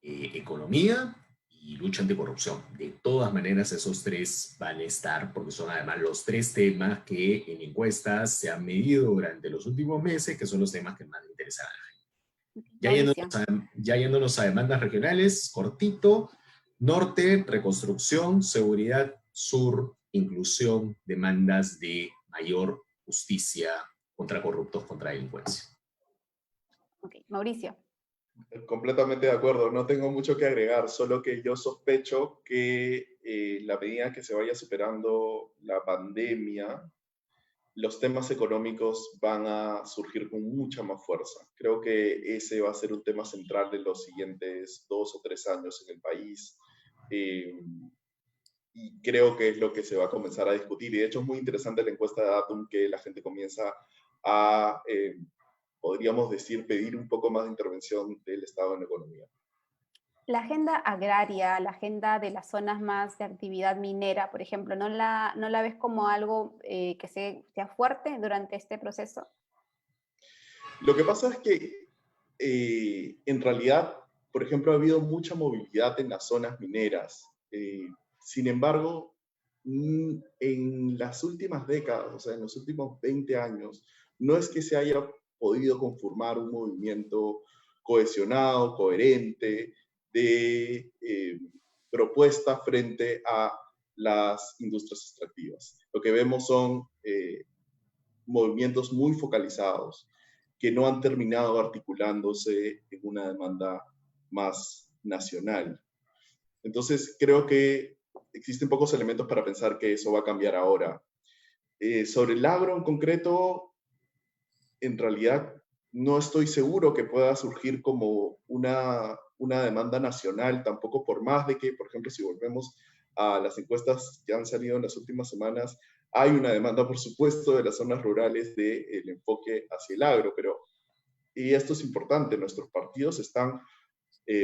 economía y lucha anticorrupción. De todas maneras, esos tres van a estar, porque son además los tres temas que en encuestas se han medido durante los últimos meses, que son los temas que más le interesan a la gente. Ya yéndonos a demandas regionales, cortito: norte, reconstrucción; seguridad; sur, inclusión; demandas de mayor justicia contra corruptos, contra delincuencia. Ok, Mauricio. Completamente de acuerdo, no tengo mucho que agregar, solo que yo sospecho que la medida que se vaya superando la pandemia, los temas económicos van a surgir con mucha más fuerza. Creo que ese va a ser un tema central de los siguientes 2 o 3 años en el país. Y creo que es lo que se va a comenzar a discutir. Y de hecho es muy interesante la encuesta de Datum, que la gente comienza a, podríamos decir, pedir un poco más de intervención del Estado en la economía. La agenda agraria, la agenda de las zonas más de actividad minera, por ejemplo, ¿no la ves como algo que sea fuerte durante este proceso? Lo que pasa es que en realidad, por ejemplo, ha habido mucha movilidad en las zonas mineras. Sin embargo, en las últimas décadas, o sea, en los últimos 20 años, no es que se haya podido conformar un movimiento cohesionado, coherente, de propuesta frente a las industrias extractivas. Lo que vemos son movimientos muy focalizados que no han terminado articulándose en una demanda más nacional. Entonces, creo que existen pocos elementos para pensar que eso va a cambiar ahora. Sobre el agro en concreto, en realidad no estoy seguro que pueda surgir como una demanda nacional, tampoco, por más de que, por ejemplo, si volvemos a las encuestas que han salido en las últimas semanas, hay una demanda, por supuesto, de las zonas rurales del enfoque hacia el agro, y esto es importante, nuestros partidos están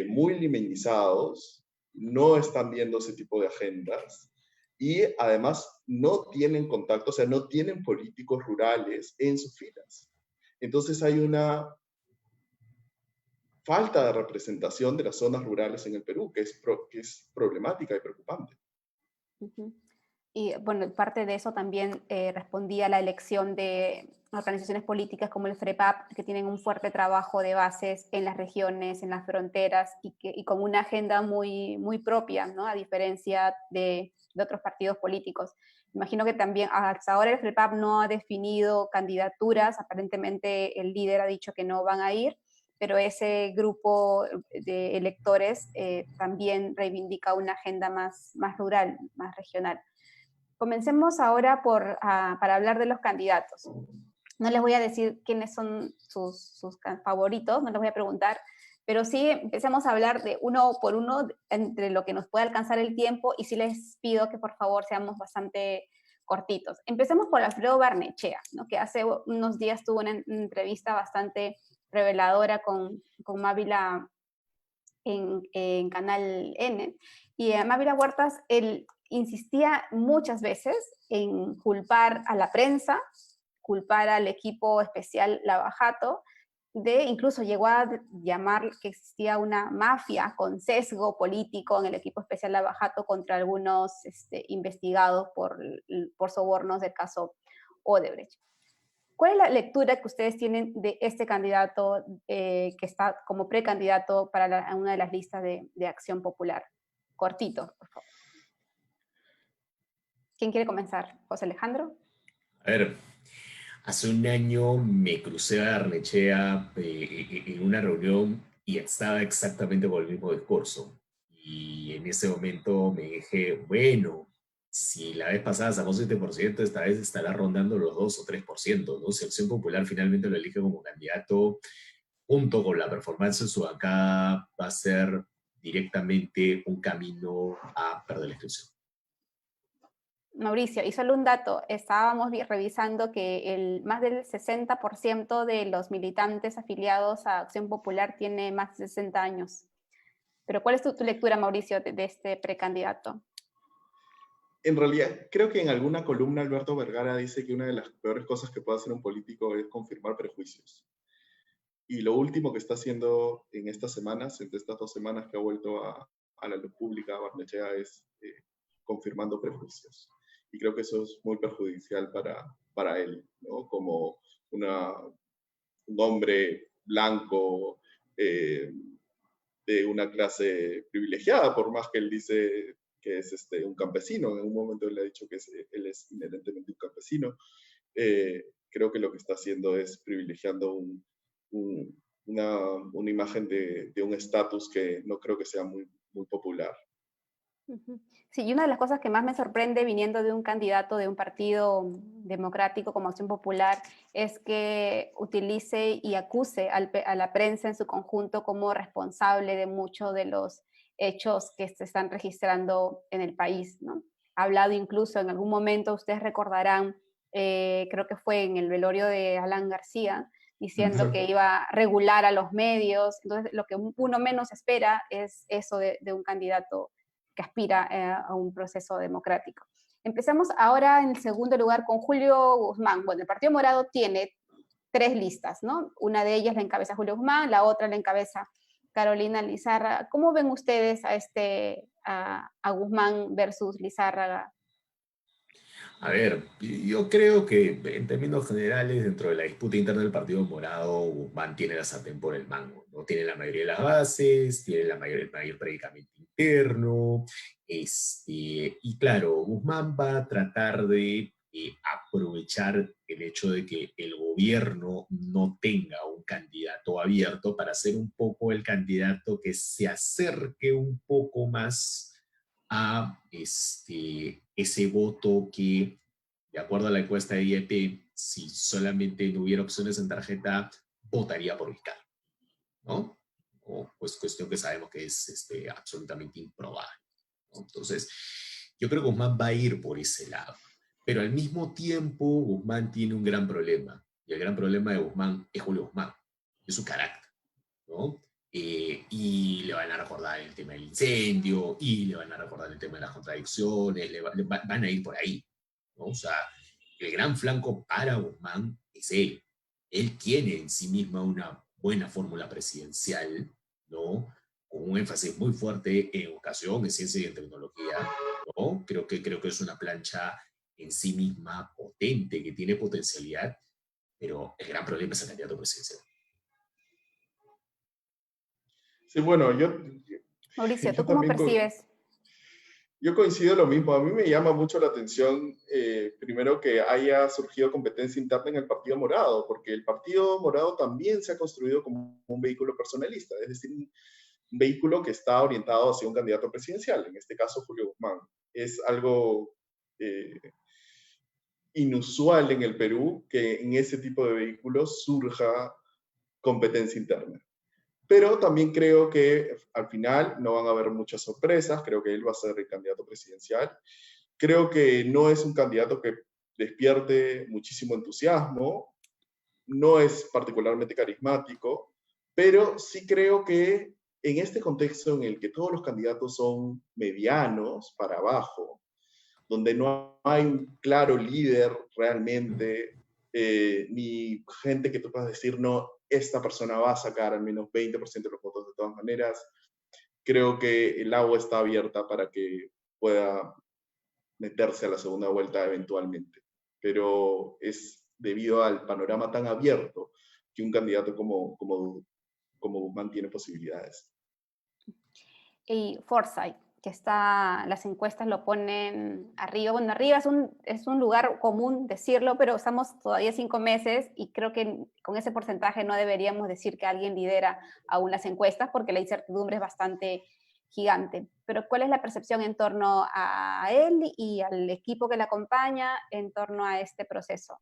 muy limenizados, no están viendo ese tipo de agendas, y además no tienen contacto, o sea, no tienen políticos rurales en sus filas. Entonces hay una falta de representación de las zonas rurales en el Perú, que es problemática y preocupante. Uh-huh. Y bueno, parte de eso también respondía a la elección de organizaciones políticas como el FREPAP, que tienen un fuerte trabajo de bases en las regiones, en las fronteras, y con una agenda muy, muy propia, ¿no? A diferencia de otros partidos políticos. Imagino que también hasta ahora el FREPAP no ha definido candidaturas, aparentemente el líder ha dicho que no van a ir, pero ese grupo de electores también reivindica una agenda más rural, más regional. Comencemos ahora para hablar de los candidatos. No les voy a decir quiénes son sus favoritos, no les voy a preguntar, pero sí empecemos a hablar de uno por uno entre lo que nos puede alcanzar el tiempo, y sí les pido que por favor seamos bastante cortitos. Empecemos por Alfredo Barnechea, ¿no? Que hace unos días tuvo una entrevista bastante reveladora con Mávila en Canal N, y a Mávila Huertas, él insistía muchas veces en culpar a la prensa, culpar al equipo especial Lava Jato, incluso llegó a llamar que existía una mafia con sesgo político en el equipo especial Lava Jato contra algunos investigados por sobornos del caso Odebrecht. ¿Cuál es la lectura que ustedes tienen de este candidato que está como precandidato para una de las listas de Acción Popular? cortito, por favor. ¿Quién quiere comenzar? ¿José Alejandro? A ver, hace un año me crucé a Arnechea en una reunión y estaba exactamente con el mismo discurso. Y en ese momento me dije, bueno, si la vez pasada sacó 7%, esta vez estará rondando los 2 o 3%, ¿no? Si Acción Popular finalmente lo elige como candidato, junto con la performance de su bancada, va a ser directamente un camino a perder la inscripción. Mauricio, y solo un dato, estábamos revisando que más del 60% de los militantes afiliados a Acción Popular tiene más de 60 años. Pero ¿cuál es tu lectura, Mauricio, de este precandidato? En realidad, creo que en alguna columna Alberto Vergara dice que una de las peores cosas que puede hacer un político es confirmar prejuicios. Y lo último que está haciendo en estas semanas, entre estas 2 semanas que ha vuelto a la luz pública, Barnechea, es confirmando prejuicios. Y creo que eso es muy perjudicial para él, ¿no? Como un hombre blanco de una clase privilegiada, por más que él dice que es un campesino. En un momento él ha dicho que él es inherentemente un campesino. Creo que lo que está haciendo es privilegiando una imagen de un estatus que no creo que sea muy, muy popular. Sí, y una de las cosas que más me sorprende viniendo de un candidato de un partido democrático como Acción Popular es que utilice y acuse a la prensa en su conjunto como responsable de muchos de los hechos que se están registrando en el país, ¿no? Ha hablado incluso en algún momento, ustedes recordarán, creo que fue en el velorio de Alan García, diciendo que iba a regular a los medios. Entonces, lo que uno menos espera es eso de un candidato que aspira a un proceso democrático. Empezamos ahora en el segundo lugar con Julio Guzmán. Bueno, el Partido Morado tiene 3 listas, ¿no? Una de ellas la encabeza Julio Guzmán, la otra la encabeza Carolina Lizárraga. ¿Cómo ven ustedes a Guzmán versus Lizárraga? A ver, yo creo que en términos generales, dentro de la disputa interna del Partido Morado, Guzmán tiene la sartén por el mango, ¿no? Tiene la mayoría de las bases, tiene el mayor predicamento interno, y claro, Guzmán va a tratar de aprovechar el hecho de que el gobierno no tenga un candidato abierto para ser un poco el candidato que se acerque un poco más a ese voto que, de acuerdo a la encuesta de IEP, si solamente no hubiera opciones en tarjeta, votaría por Vizcarra, ¿no? O, pues cuestión que sabemos que es absolutamente improbable, ¿no? Entonces, yo creo que Guzmán va a ir por ese lado. Pero al mismo tiempo, Guzmán tiene un gran problema. Y el gran problema de Guzmán es Julio Guzmán, es su carácter, ¿no? Y le van a recordar el tema del incendio, y le van a recordar el tema de las contradicciones, van a ir por ahí, ¿no? O sea, el gran flanco para Guzmán es él. Él tiene en sí misma una buena fórmula presidencial, ¿no? Con un énfasis muy fuerte en educación, en ciencia y en tecnología, ¿no? Creo que es una plancha en sí misma potente, que tiene potencialidad, pero el gran problema es el candidato presidencial. Sí, bueno, Mauricio, ¿tú cómo percibes? Yo coincido lo mismo. A mí me llama mucho la atención, primero, que haya surgido competencia interna en el Partido Morado, porque el Partido Morado también se ha construido como un vehículo personalista, es decir, un vehículo que está orientado hacia un candidato presidencial, en este caso Julio Guzmán. Es algo inusual en el Perú que en ese tipo de vehículos surja competencia interna. Pero también creo que al final no van a haber muchas sorpresas. Creo que él va a ser el candidato presidencial. Creo que no es un candidato que despierte muchísimo entusiasmo. No es particularmente carismático. Pero sí creo que en este contexto en el que todos los candidatos son medianos para abajo, donde no hay un claro líder realmente, ni gente que tú puedas decir, no, esta persona va a sacar al menos 20% de los votos de todas maneras, creo que el agua está abierta para que pueda meterse a la segunda vuelta eventualmente. Pero es debido al panorama tan abierto que un candidato como Guzmán tiene posibilidades. Y Forsyth, que está, las encuestas lo ponen arriba. Bueno, arriba es un lugar común decirlo, pero estamos todavía 5 meses y creo que con ese porcentaje no deberíamos decir que alguien lidera aún las encuestas porque la incertidumbre es bastante gigante. Pero ¿cuál es la percepción en torno a él y al equipo que le acompaña en torno a este proceso?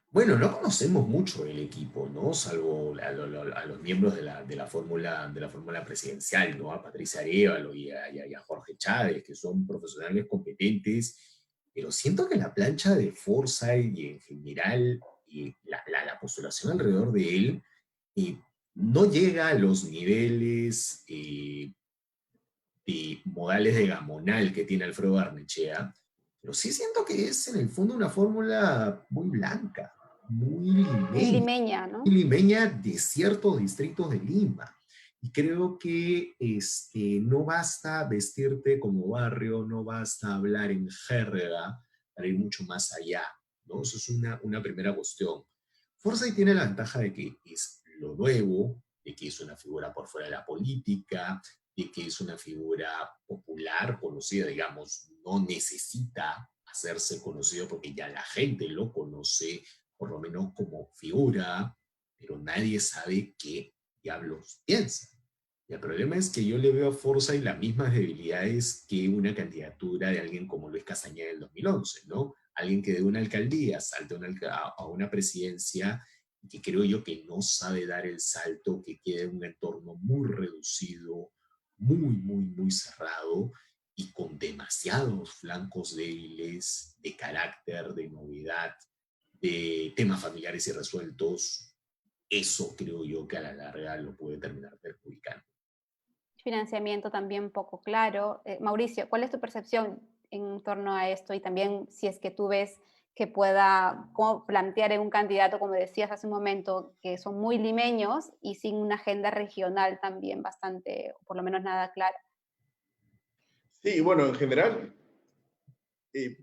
Bueno, no conocemos mucho el equipo, ¿no? Salvo a los miembros de la fórmula presidencial, ¿no? A Patricia Arévalo y a Jorge Chávez, que son profesionales competentes, pero siento que la plancha de Forsyth y en general la postulación alrededor de él eh, no llega a los niveles de modales de Gamonal que tiene Alfredo Barnechea, pero sí siento que es en el fondo una fórmula muy blanca, Muy limeña, muy ¿no? limeña de ciertos distritos de Lima. Y creo que no basta vestirte como barrio, no basta hablar en jerga para ir mucho más allá, ¿no? Eso es una primera cuestión. Forsyth tiene la ventaja de que es lo nuevo, de que es una figura por fuera de la política, de que es una figura popular, conocida, digamos, no necesita hacerse conocido porque ya la gente lo conoce, por lo menos como figura, pero nadie sabe qué diablos piensa. Y el problema es que yo le veo a Forsyth las mismas debilidades que una candidatura de alguien como Luis Castañeda del 2011, ¿no? Alguien que de una alcaldía salta a una presidencia y que creo yo que no sabe dar el salto, que queda en un entorno muy reducido, muy cerrado y con demasiados flancos débiles de carácter, de novedad, de temas familiares irresueltos. Eso creo yo que a la larga lo puede terminar perjudicando. Financiamiento también poco claro. Mauricio, ¿cuál es tu percepción en torno a esto? Y también si es que tú ves que pueda plantear en un candidato, como decías hace un momento, que son muy limeños y sin una agenda regional también bastante, o por lo menos nada clara. Sí, bueno, en general,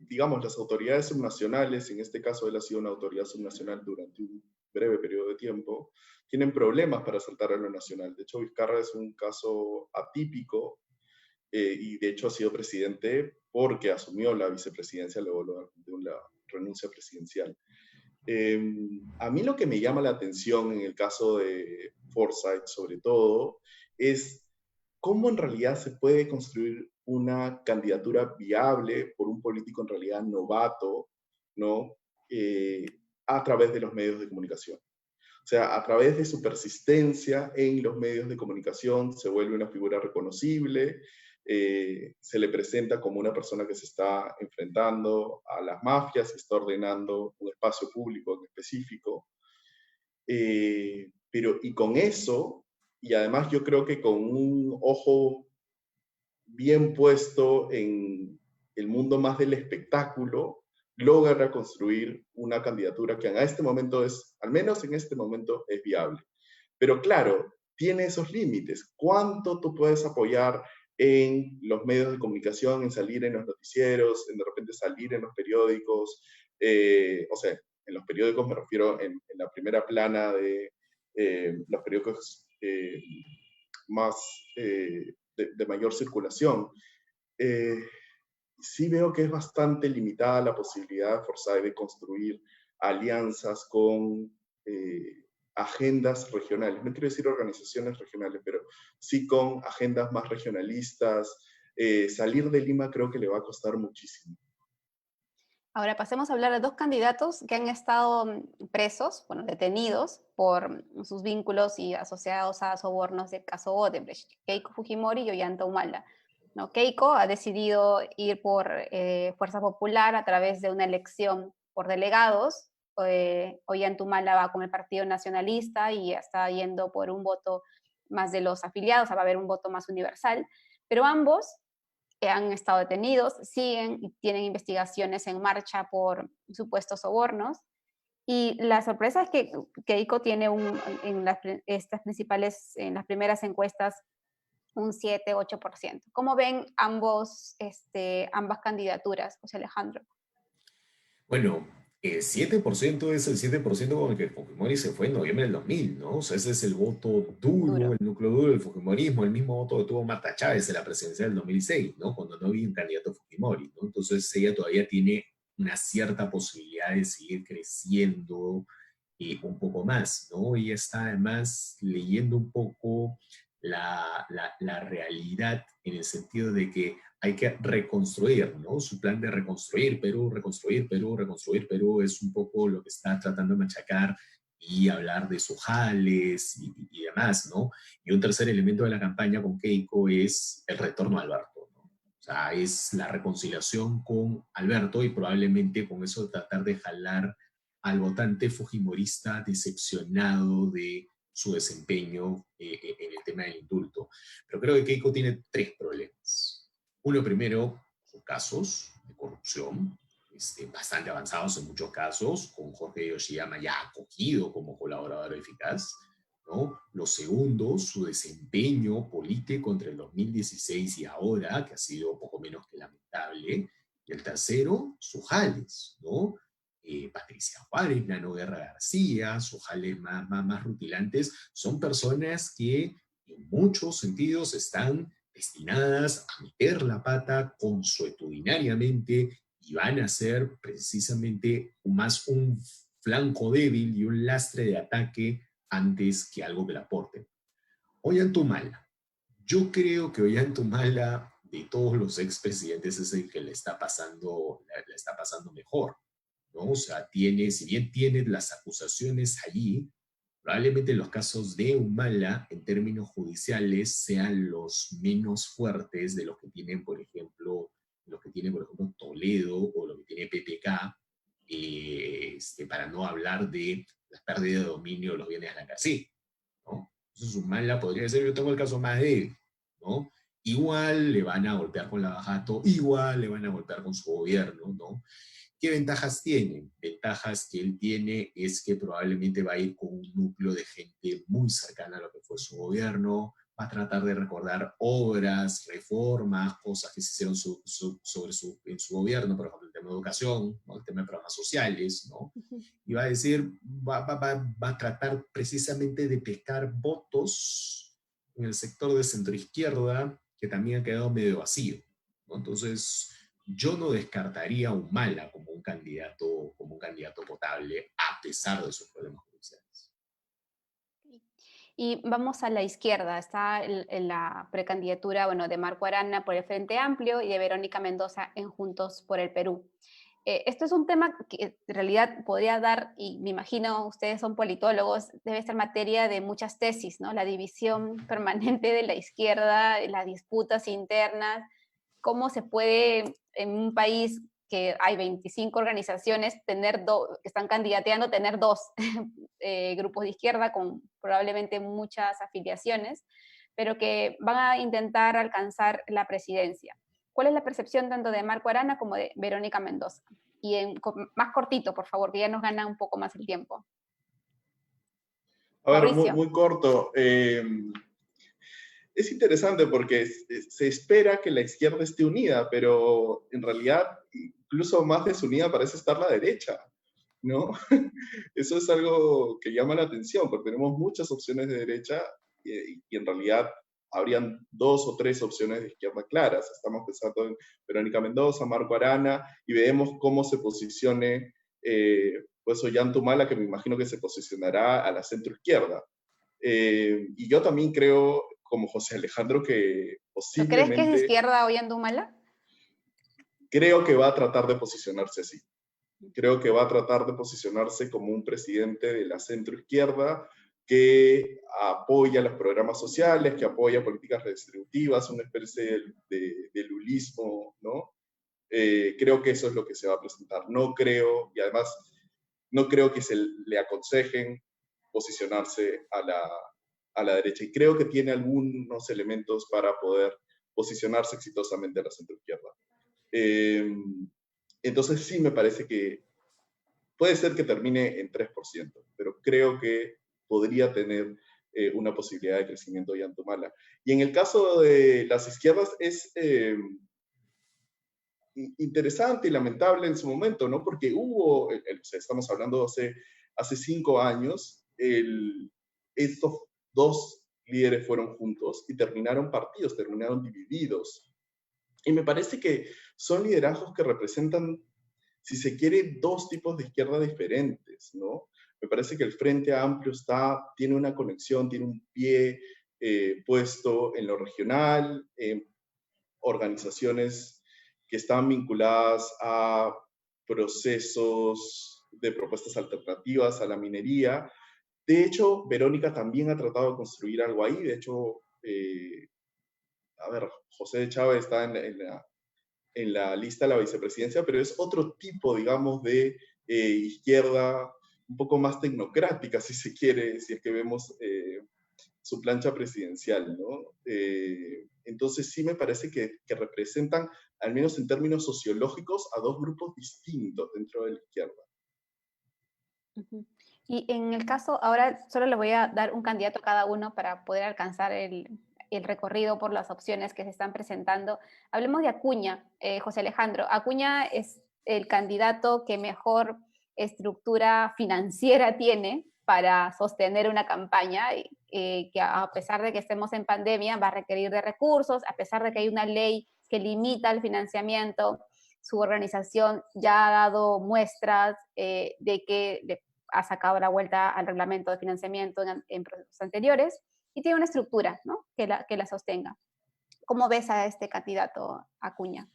digamos, las autoridades subnacionales, en este caso él ha sido una autoridad subnacional durante un breve periodo de tiempo, tienen problemas para saltar a lo nacional. De hecho, Vizcarra es un caso atípico y de hecho ha sido presidente porque asumió la vicepresidencia luego de una renuncia presidencial. A mí lo que me llama la atención en el caso de Forsyth, sobre todo, es cómo en realidad se puede construir una candidatura viable por un político en realidad novato, ¿no? Eh, a través de los medios de comunicación. O sea, a través de su persistencia en los medios de comunicación se vuelve una figura reconocible, se le presenta como una persona que se está enfrentando a las mafias, está ordenando un espacio público en específico. Pero, y con eso, y además yo creo que con un ojo bien puesto en el mundo más del espectáculo, logra construir una candidatura que en este momento es, al menos en este momento, es viable. Pero claro, tiene esos límites. ¿Cuánto tú puedes apoyar en los medios de comunicación, en salir en los noticieros, en de repente salir en los periódicos? O sea, en los periódicos me refiero en la primera plana de los periódicos más de mayor circulación. Eh, sí veo que es bastante limitada la posibilidad de Forsyth de construir alianzas con agendas regionales. No quiero decir organizaciones regionales, pero sí con agendas más regionalistas. Salir de Lima creo que le va a costar muchísimo. Ahora pasemos a hablar de dos candidatos que han estado presos, bueno, detenidos por sus vínculos y asociados a sobornos del caso Odebrecht, Keiko Fujimori y Ollanta Humala. ¿No? Keiko ha decidido ir por Fuerza Popular a través de una elección por delegados. Ollanta Humala va con el Partido Nacionalista y está yendo por un voto más de los afiliados, va a haber un voto más universal, pero ambos han estado detenidos, siguen y tienen investigaciones en marcha por supuestos sobornos. Y la sorpresa es que Keiko tiene estas principales, en las primeras encuestas, un 7-8%. ¿Cómo ven ambas candidaturas, José Alejandro? Bueno, El 7% es el 7% con el que Fujimori se fue en noviembre del 2000, ¿no? O sea, ese es el voto duro, Duro. el núcleo duro del Fujimorismo, el mismo voto que tuvo Marta Chávez en la presidencia del 2006, ¿no? Cuando no había un candidato Fujimori, ¿no? Entonces ella todavía tiene una cierta posibilidad de seguir creciendo un poco más, ¿no? Ella está además leyendo un poco la realidad en el sentido de que hay que reconstruir, ¿no? Su plan de reconstruir Perú, reconstruir Perú, reconstruir Perú es un poco lo que está tratando de machacar y hablar de sus jales y demás, ¿no? Y un tercer elemento de la campaña con Keiko es el retorno a Alberto, ¿no? O sea, es la reconciliación con Alberto y probablemente con eso tratar de jalar al votante fujimorista decepcionado de su desempeño en el tema del indulto. Pero creo que Keiko tiene tres problemas. Uno primero, son casos de corrupción, bastante avanzados en muchos casos, con Jorge Yoshiyama ya acogido como colaborador eficaz, ¿no? Lo segundo, su desempeño político entre el 2016 y ahora, que ha sido poco menos que lamentable. Y el tercero, sus jales, ¿no? Patricia Juárez, Nano Guerra García, sus jales más rutilantes, son personas que en muchos sentidos están destinadas a meter la pata consuetudinariamente y van a ser precisamente más un flanco débil y un lastre de ataque antes que algo que la aporte. Ollantumala. Yo creo que Ollantumala, de todos los expresidentes, es el que le está pasando mejor, ¿no? O sea, si bien tiene las acusaciones allí, probablemente los casos de Humala, en términos judiciales, sean los menos fuertes de los que tienen, por ejemplo, Toledo o lo que tiene PPK, para no hablar de la pérdida de dominio de los bienes de la García, ¿no? Entonces Humala podría ser, yo tengo el caso más débil, ¿no? Igual le van a golpear con la Bajato, igual le van a golpear con su gobierno, ¿no? ¿Qué ventajas tiene? Ventajas que él tiene es que probablemente va a ir con un núcleo de gente muy cercana a lo que fue su gobierno, va a tratar de recordar obras, reformas, cosas que se hicieron en su gobierno, por ejemplo, el tema de educación, ¿no? El tema de programas sociales, ¿no? Y va a decir, va a tratar precisamente de pescar votos en el sector de centroizquierda que también ha quedado medio vacío, ¿no? Entonces, yo no descartaría a Humala como un candidato potable, a pesar de sus problemas judiciales. Y vamos a la izquierda, está en la precandidatura, bueno, de Marco Arana por el Frente Amplio y de Verónica Mendoza en Juntos por el Perú. Esto es un tema que en realidad podría dar, y me imagino ustedes son politólogos, debe ser materia de muchas tesis, ¿no? La división permanente de la izquierda, las disputas internas, cómo se puede en un país que hay 25 organizaciones que están candidateando, tener dos grupos de izquierda con probablemente muchas afiliaciones, pero que van a intentar alcanzar la presidencia. ¿Cuál es la percepción tanto de Marco Arana como de Verónica Mendoza? Y más cortito, por favor, que ya nos gana un poco más el tiempo. A ver, muy, Mauricio. muy corto. Es interesante porque se espera que la izquierda esté unida, pero en realidad incluso más desunida parece estar la derecha, ¿no? Eso es algo que llama la atención, porque tenemos muchas opciones de derecha y en realidad habrían 2 o 3 opciones de izquierda claras. Estamos pensando en Verónica Mendoza, Marco Arana, y vemos cómo se posicione pues Ollantumala, que me imagino que se posicionará a la centroizquierda. Y yo también creo, como José Alejandro, que ¿Lo crees que es de posiblemente, izquierda Ollantumala? creo que va a tratar de posicionarse así. Creo que va a tratar de posicionarse como un presidente de la centroizquierda que apoya los programas sociales, que apoya políticas redistributivas, una especie de lulismo, ¿no? Creo que eso es lo que se va a presentar. No creo, y además no creo que se le aconsejen posicionarse a la derecha. Y creo que tiene algunos elementos para poder posicionarse exitosamente a la centroizquierda. Entonces sí me parece que puede ser que termine en 3%, pero creo que podría tener una posibilidad de crecimiento Ollantumala. Y en el caso de las izquierdas interesante y lamentable en su momento, ¿no? Porque hubo, o sea, estamos hablando hace 5 años, estos dos líderes fueron juntos y terminaron partidos, terminaron divididos. Y me parece que son liderazgos que representan, si se quiere, dos tipos de izquierda diferentes, ¿no? Me parece que el Frente Amplio tiene una conexión, tiene un pie puesto en lo regional, en organizaciones que están vinculadas a procesos de propuestas alternativas a la minería. De hecho, Verónica también ha tratado de construir algo ahí. De hecho, a ver, José Chávez está en la lista de la vicepresidencia, pero es otro tipo, digamos, de izquierda un poco más tecnocrática, si se quiere, si es que vemos su plancha presidencial, ¿no? Entonces sí me parece que representan, al menos en términos sociológicos, a dos grupos distintos dentro de la izquierda. Ujú. Y en el caso, ahora solo le voy a dar un candidato a cada uno para poder alcanzar el recorrido por las opciones que se están presentando. Hablemos de Acuña, José Alejandro. Acuña es el candidato que mejor estructura financiera tiene para sostener una campaña, que a pesar de que estemos en pandemia va a requerir de recursos, a pesar de que hay una ley que limita el financiamiento. Su organización ya ha dado muestras de que ha sacado la vuelta al reglamento de financiamiento en procesos anteriores y tiene una estructura, ¿no?, que la sostenga. ¿Cómo ves a este candidato Acuña?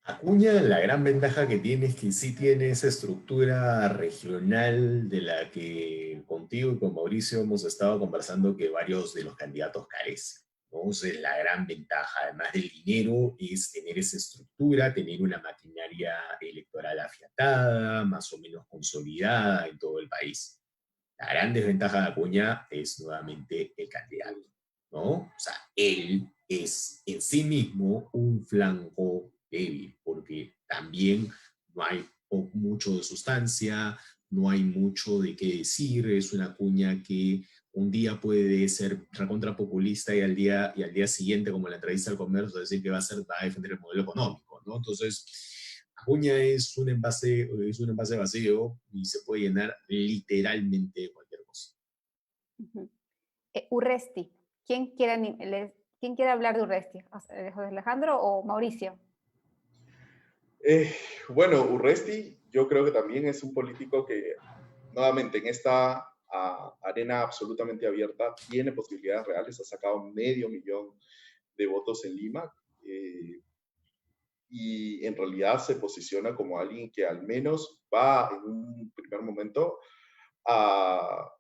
Acuña, la gran ventaja que tiene es que sí tiene esa estructura regional de la que contigo y con Mauricio hemos estado conversando que varios de los candidatos carecen, ¿no? O sea, la gran ventaja, además del dinero, es tener esa estructura, tener una maquinaria electoral afiatada, más o menos consolidada en todo el país. La gran desventaja de Acuña es nuevamente el candidato, ¿no? O sea, él es en sí mismo un flanco débil, porque también no hay mucho de sustancia, no hay mucho de qué decir, es una Acuña que un día puede ser recontrapopulista y al día siguiente, como en la entrevista al Comercio, decir que va a defender el modelo económico, ¿no? Entonces, Acuña es un envase vacío y se puede llenar literalmente de cualquier cosa. Uh-huh. Urresti, ¿quién quiere hablar de Urresti? ¿José Alejandro o Mauricio? Bueno, Urresti yo creo que también es un político que nuevamente en esta arena absolutamente abierta tiene posibilidades reales, ha sacado 500.000 de votos en Lima, y en realidad se posiciona como alguien que al menos va en un primer momento a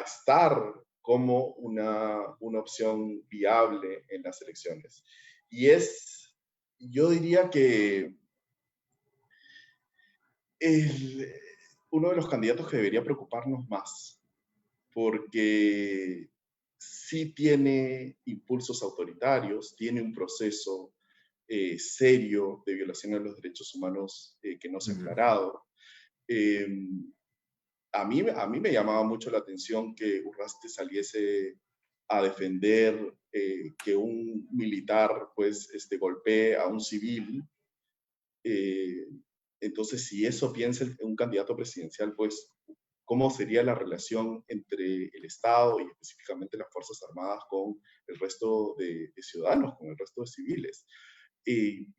estar como una opción viable en las elecciones. Y yo diría que uno de los candidatos que debería preocuparnos más, porque sí tiene impulsos autoritarios, tiene un proceso serio de violación de los derechos humanos que no se ha aclarado. A mí me llamaba mucho la atención que Urrasti saliese a defender que un militar pues golpee a un civil. Entonces, si eso piensa un candidato presidencial, pues, ¿cómo sería la relación entre el Estado y específicamente las Fuerzas Armadas con el resto de ciudadanos, con el resto de civiles?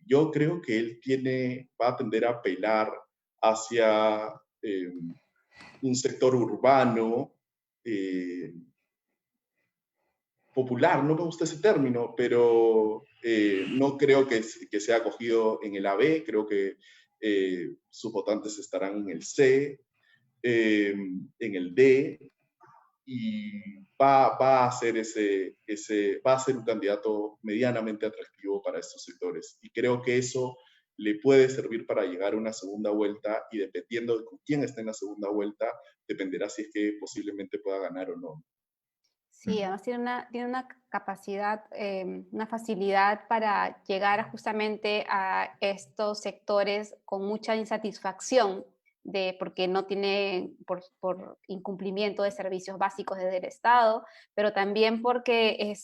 Yo creo que él va a tender a apelar hacia un sector urbano, popular, no me gusta ese término, pero no creo que sea acogido en el AB, creo que sus votantes estarán en el C, en el D, y va a ser va a ser un candidato medianamente atractivo para estos sectores. Y creo que eso le puede servir para llegar a una segunda vuelta, y dependiendo de con quién esté en la segunda vuelta, dependerá si es que posiblemente pueda ganar o no. Sí, además tiene una capacidad, una facilidad para llegar justamente a estos sectores con mucha insatisfacción porque no tiene, por incumplimiento de servicios básicos desde el Estado, pero también porque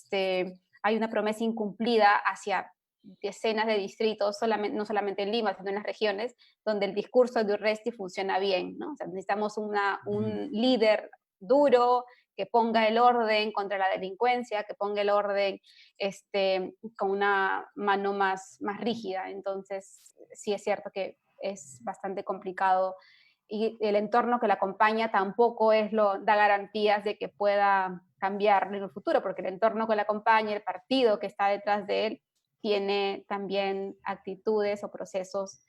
hay una promesa incumplida hacia decenas de distritos, no solamente en Lima, sino en las regiones, donde el discurso de Urresti funciona bien, ¿no? O sea, necesitamos un líder duro, que ponga el orden contra la delincuencia, que ponga el orden con una mano más rígida. Entonces, sí es cierto que es bastante complicado y el entorno que la acompaña tampoco da garantías de que pueda cambiar en el futuro, porque el entorno que la acompaña, el partido que está detrás de él, tiene también actitudes o procesos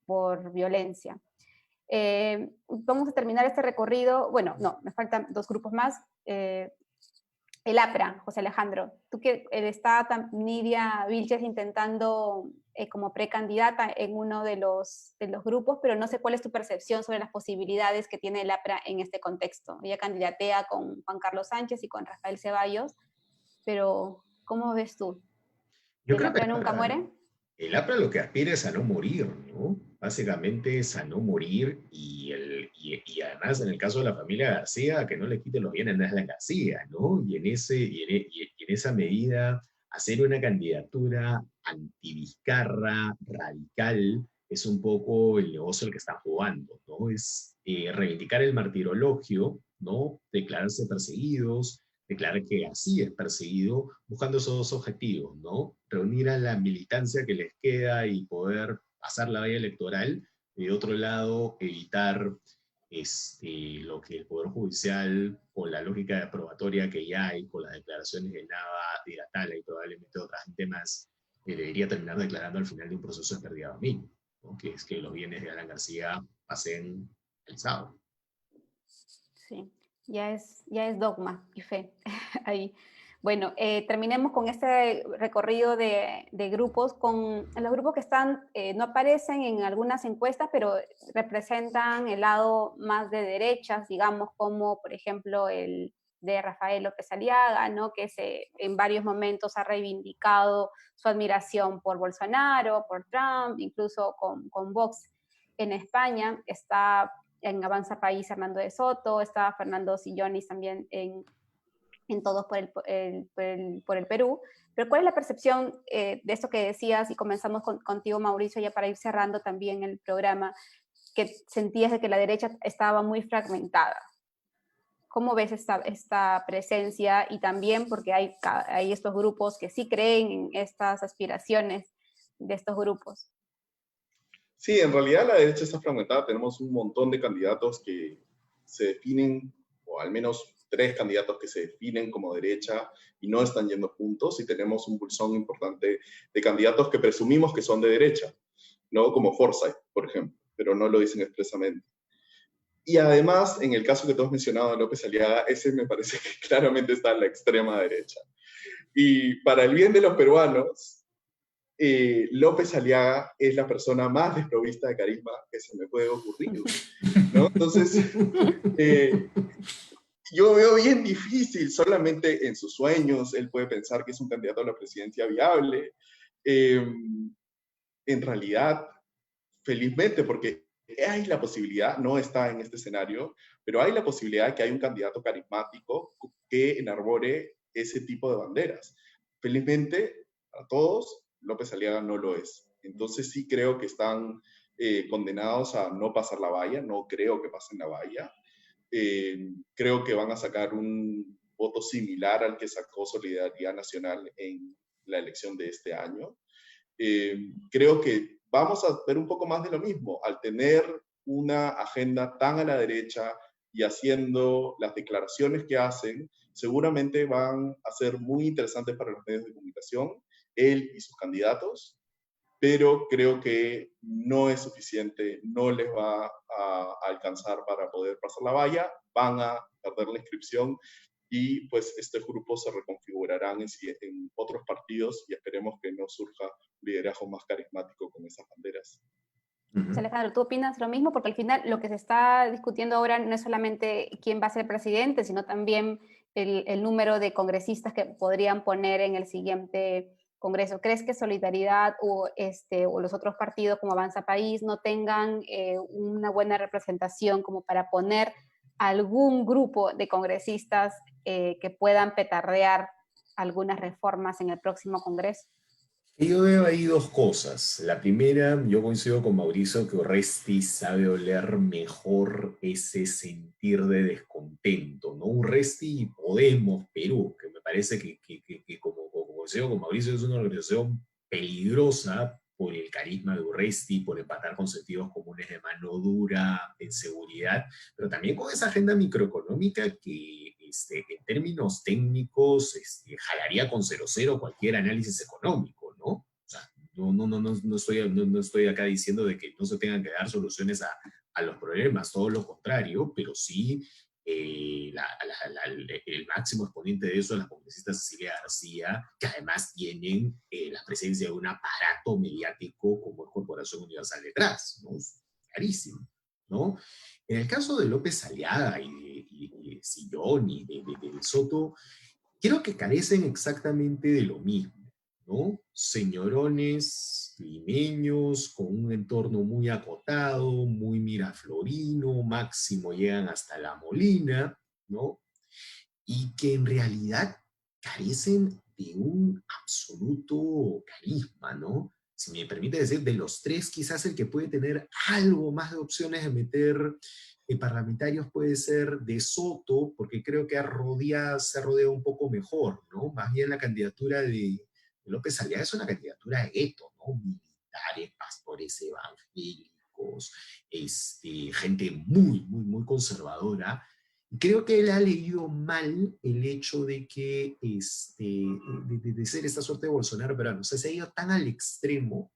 por violencia. Vamos a terminar este recorrido. Bueno, no, me faltan 2 grupos más. El APRA, José Alejandro, tú que está Nidia Vilches intentando como precandidata en uno de los grupos, pero no sé cuál es tu percepción sobre las posibilidades que tiene el APRA en este contexto. Ella candidatea con Juan Carlos Sánchez y con Rafael Ceballos, pero ¿cómo ves tú? Yo ¿El creo que APRA nunca muere? el APRA lo que aspira es a no morir, ¿no? Básicamente es a no morir y además en el caso de la familia García, que no le quite los bienes a la García, ¿no? Y en esa medida hacer una candidatura anti-Vizcarra, radical, es un poco el negocio el que están jugando, ¿no? Es reivindicar el martirologio, ¿no? Declararse perseguidos, declarar que así es perseguido, buscando esos 2 objetivos, ¿no? Reunir a la militancia que les queda y poder pasar la valla electoral, y de otro lado, evitar lo que el Poder Judicial, con la lógica probatoria que ya hay, con las declaraciones de Nava, de Atala y probablemente otra gente más, debería terminar declarando al final de un proceso de pérdida de dominio, ¿no? Que es que los bienes de Alan García pasen el sábado. Sí, ya es dogma y fe ahí. Bueno, terminemos con este recorrido de grupos, con los grupos que están, no aparecen en algunas encuestas, pero representan el lado más de derechas, digamos, como por ejemplo el de Rafael López Aliaga, ¿no? Que en varios momentos ha reivindicado su admiración por Bolsonaro, por Trump, incluso con Vox. En España está en Avanza País Hernando de Soto, está Fernando Sillonis también en Todos por el Perú. Pero ¿cuál es la percepción de esto que decías? Y comenzamos contigo, Mauricio, ya para ir cerrando también el programa, que sentías de que la derecha estaba muy fragmentada. ¿Cómo ves esta presencia? Y también porque hay estos grupos que sí creen en estas aspiraciones de estos grupos. Sí, en realidad la derecha está fragmentada. Tenemos un montón de candidatos que se definen, o al menos 3 candidatos que se definen como derecha y no están yendo juntos, y tenemos un pulsón importante de candidatos que presumimos que son de derecha, ¿no? Como Forsyth, por ejemplo, pero no lo dicen expresamente. Y además, en el caso que tú has mencionado de López Aliaga, ese me parece que claramente está en la extrema derecha. Y para el bien de los peruanos, López Aliaga es la persona más desprovista de carisma que se me puede ocurrir, ¿no? Entonces, yo veo bien difícil, solamente en sus sueños él puede pensar que es un candidato a la presidencia viable. En realidad, felizmente, porque hay la posibilidad, no está en este escenario, pero hay la posibilidad de que hay un candidato carismático que enarbore ese tipo de banderas. Felizmente, a todos, López Aliaga no lo es. Entonces sí creo que están condenados a no pasar la valla, no creo que pasen la valla. Creo que van a sacar un voto similar al que sacó Solidaridad Nacional en la elección de este año. Creo que vamos a ver un poco más de lo mismo. Al tener una agenda tan a la derecha y haciendo las declaraciones que hacen, seguramente van a ser muy interesantes para los medios de comunicación, él y sus candidatos, pero creo que no es suficiente, no les va a alcanzar para poder pasar la valla, van a perder la inscripción y pues estos grupos se reconfigurarán en otros partidos y esperemos que no surja un liderazgo más carismático con esas banderas. Alejandro, ¿tú opinas lo mismo? Porque al final lo que se está discutiendo ahora no es solamente quién va a ser presidente, sino también el número de congresistas que podrían poner en el siguiente Congreso. ¿Crees que Solidaridad o los otros partidos como Avanza País no tengan una buena representación como para poner algún grupo de congresistas que puedan petardear algunas reformas en el próximo Congreso? Yo veo ahí dos cosas. La primera, yo coincido con Mauricio que Urresti sabe oler mejor ese sentir de descontento, ¿no? Urresti y Podemos Perú, que me parece que como coincido con Mauricio, es una organización peligrosa por el carisma de Urresti, por empatar con sentidos comunes de mano dura, en seguridad, pero también con esa agenda microeconómica que en términos técnicos jalaría con 0,0 cualquier análisis económico, ¿no? O sea, no estoy acá diciendo de que no se tengan que dar soluciones a los problemas, todo lo contrario, pero sí el máximo exponente de eso es la congresista Cecilia García, que además tienen la presencia de un aparato mediático como es Corporación Universal detrás, ¿no? Es clarísimo, ¿no? En el caso de López Aliaga y de Sillón y de Soto, creo que carecen exactamente de lo mismo, ¿no? Señorones limeños con un entorno muy acotado, muy miraflorino, máximo llegan hasta La Molina, ¿no? Y que en realidad carecen de un absoluto carisma, ¿no? Si me permite decir, de los tres, quizás el que puede tener algo más de opciones de meter parlamentarios puede ser de Soto, porque creo que se ha rodeado un poco mejor, ¿no? Más bien la candidatura de López Aliaga es una candidatura de gueto, ¿no? Militares, pastores evangélicos, gente muy conservadora. Creo que él ha leído mal el hecho de que de ser esta suerte de Bolsonaro, pero no sé, se ha ido tan al extremo,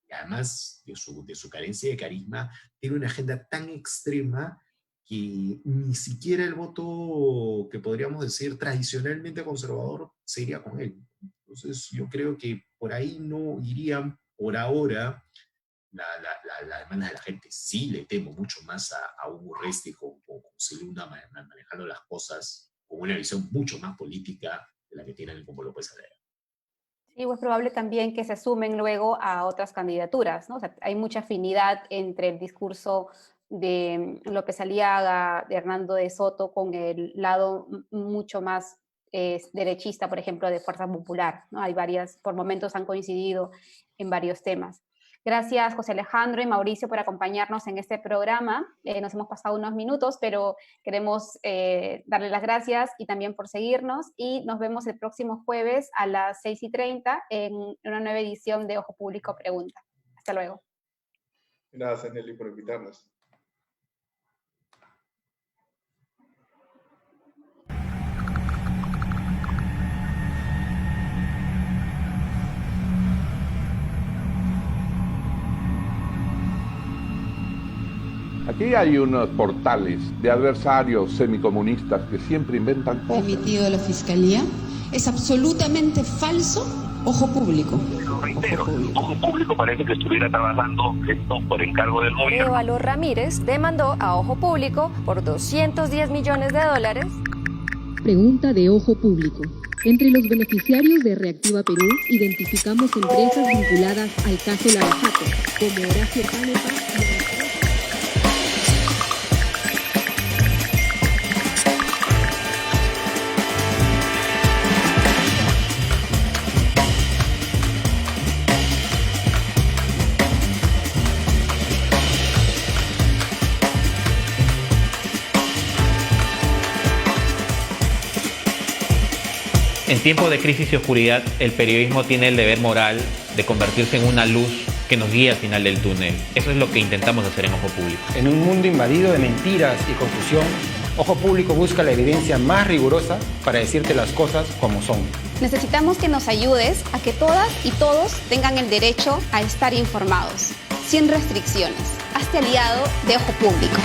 y además de su carencia de carisma, tiene una agenda tan extrema que ni siquiera el voto que podríamos decir tradicionalmente conservador se iría con él. Entonces yo creo que por ahí no irían por ahora la demanda de la gente. Sí le temo mucho más a Hugo Urresti con Celunda manejando las cosas con una visión mucho más política de la que tienen como López Aliaga. Sí, es probable también que se sumen luego a otras candidaturas, ¿no? O sea, hay mucha afinidad entre el discurso de López Aliaga, de Hernando de Soto, con el lado mucho más derechista, por ejemplo, de Fuerza Popular, ¿no? Hay varias, por momentos han coincidido en varios temas. Gracias, José Alejandro y Mauricio, por acompañarnos en este programa. Nos hemos pasado unos minutos, pero queremos darles las gracias y también por seguirnos. Y nos vemos el próximo jueves a las 6:30 en una nueva edición de Ojo Público Pregunta. Hasta luego. Gracias, Nelly, por invitarnos. Aquí hay unos portales de adversarios semicomunistas que siempre inventan cosas. Emitido de la Fiscalía. Es absolutamente falso. Ojo Público. Lo reitero, Ojo Público parece que estuviera trabajando esto por encargo del gobierno. Évalo Ramírez demandó a Ojo Público por $210 millones. Pregunta de Ojo Público. Entre los beneficiarios de Reactiva Perú, identificamos empresas vinculadas al caso Lavajato, como Horacio Canepa y... En tiempos de crisis y oscuridad, el periodismo tiene el deber moral de convertirse en una luz que nos guíe al final del túnel. Eso es lo que intentamos hacer en Ojo Público. En un mundo invadido de mentiras y confusión, Ojo Público busca la evidencia más rigurosa para decirte las cosas como son. Necesitamos que nos ayudes a que todas y todos tengan el derecho a estar informados, sin restricciones. Hazte aliado de Ojo Público.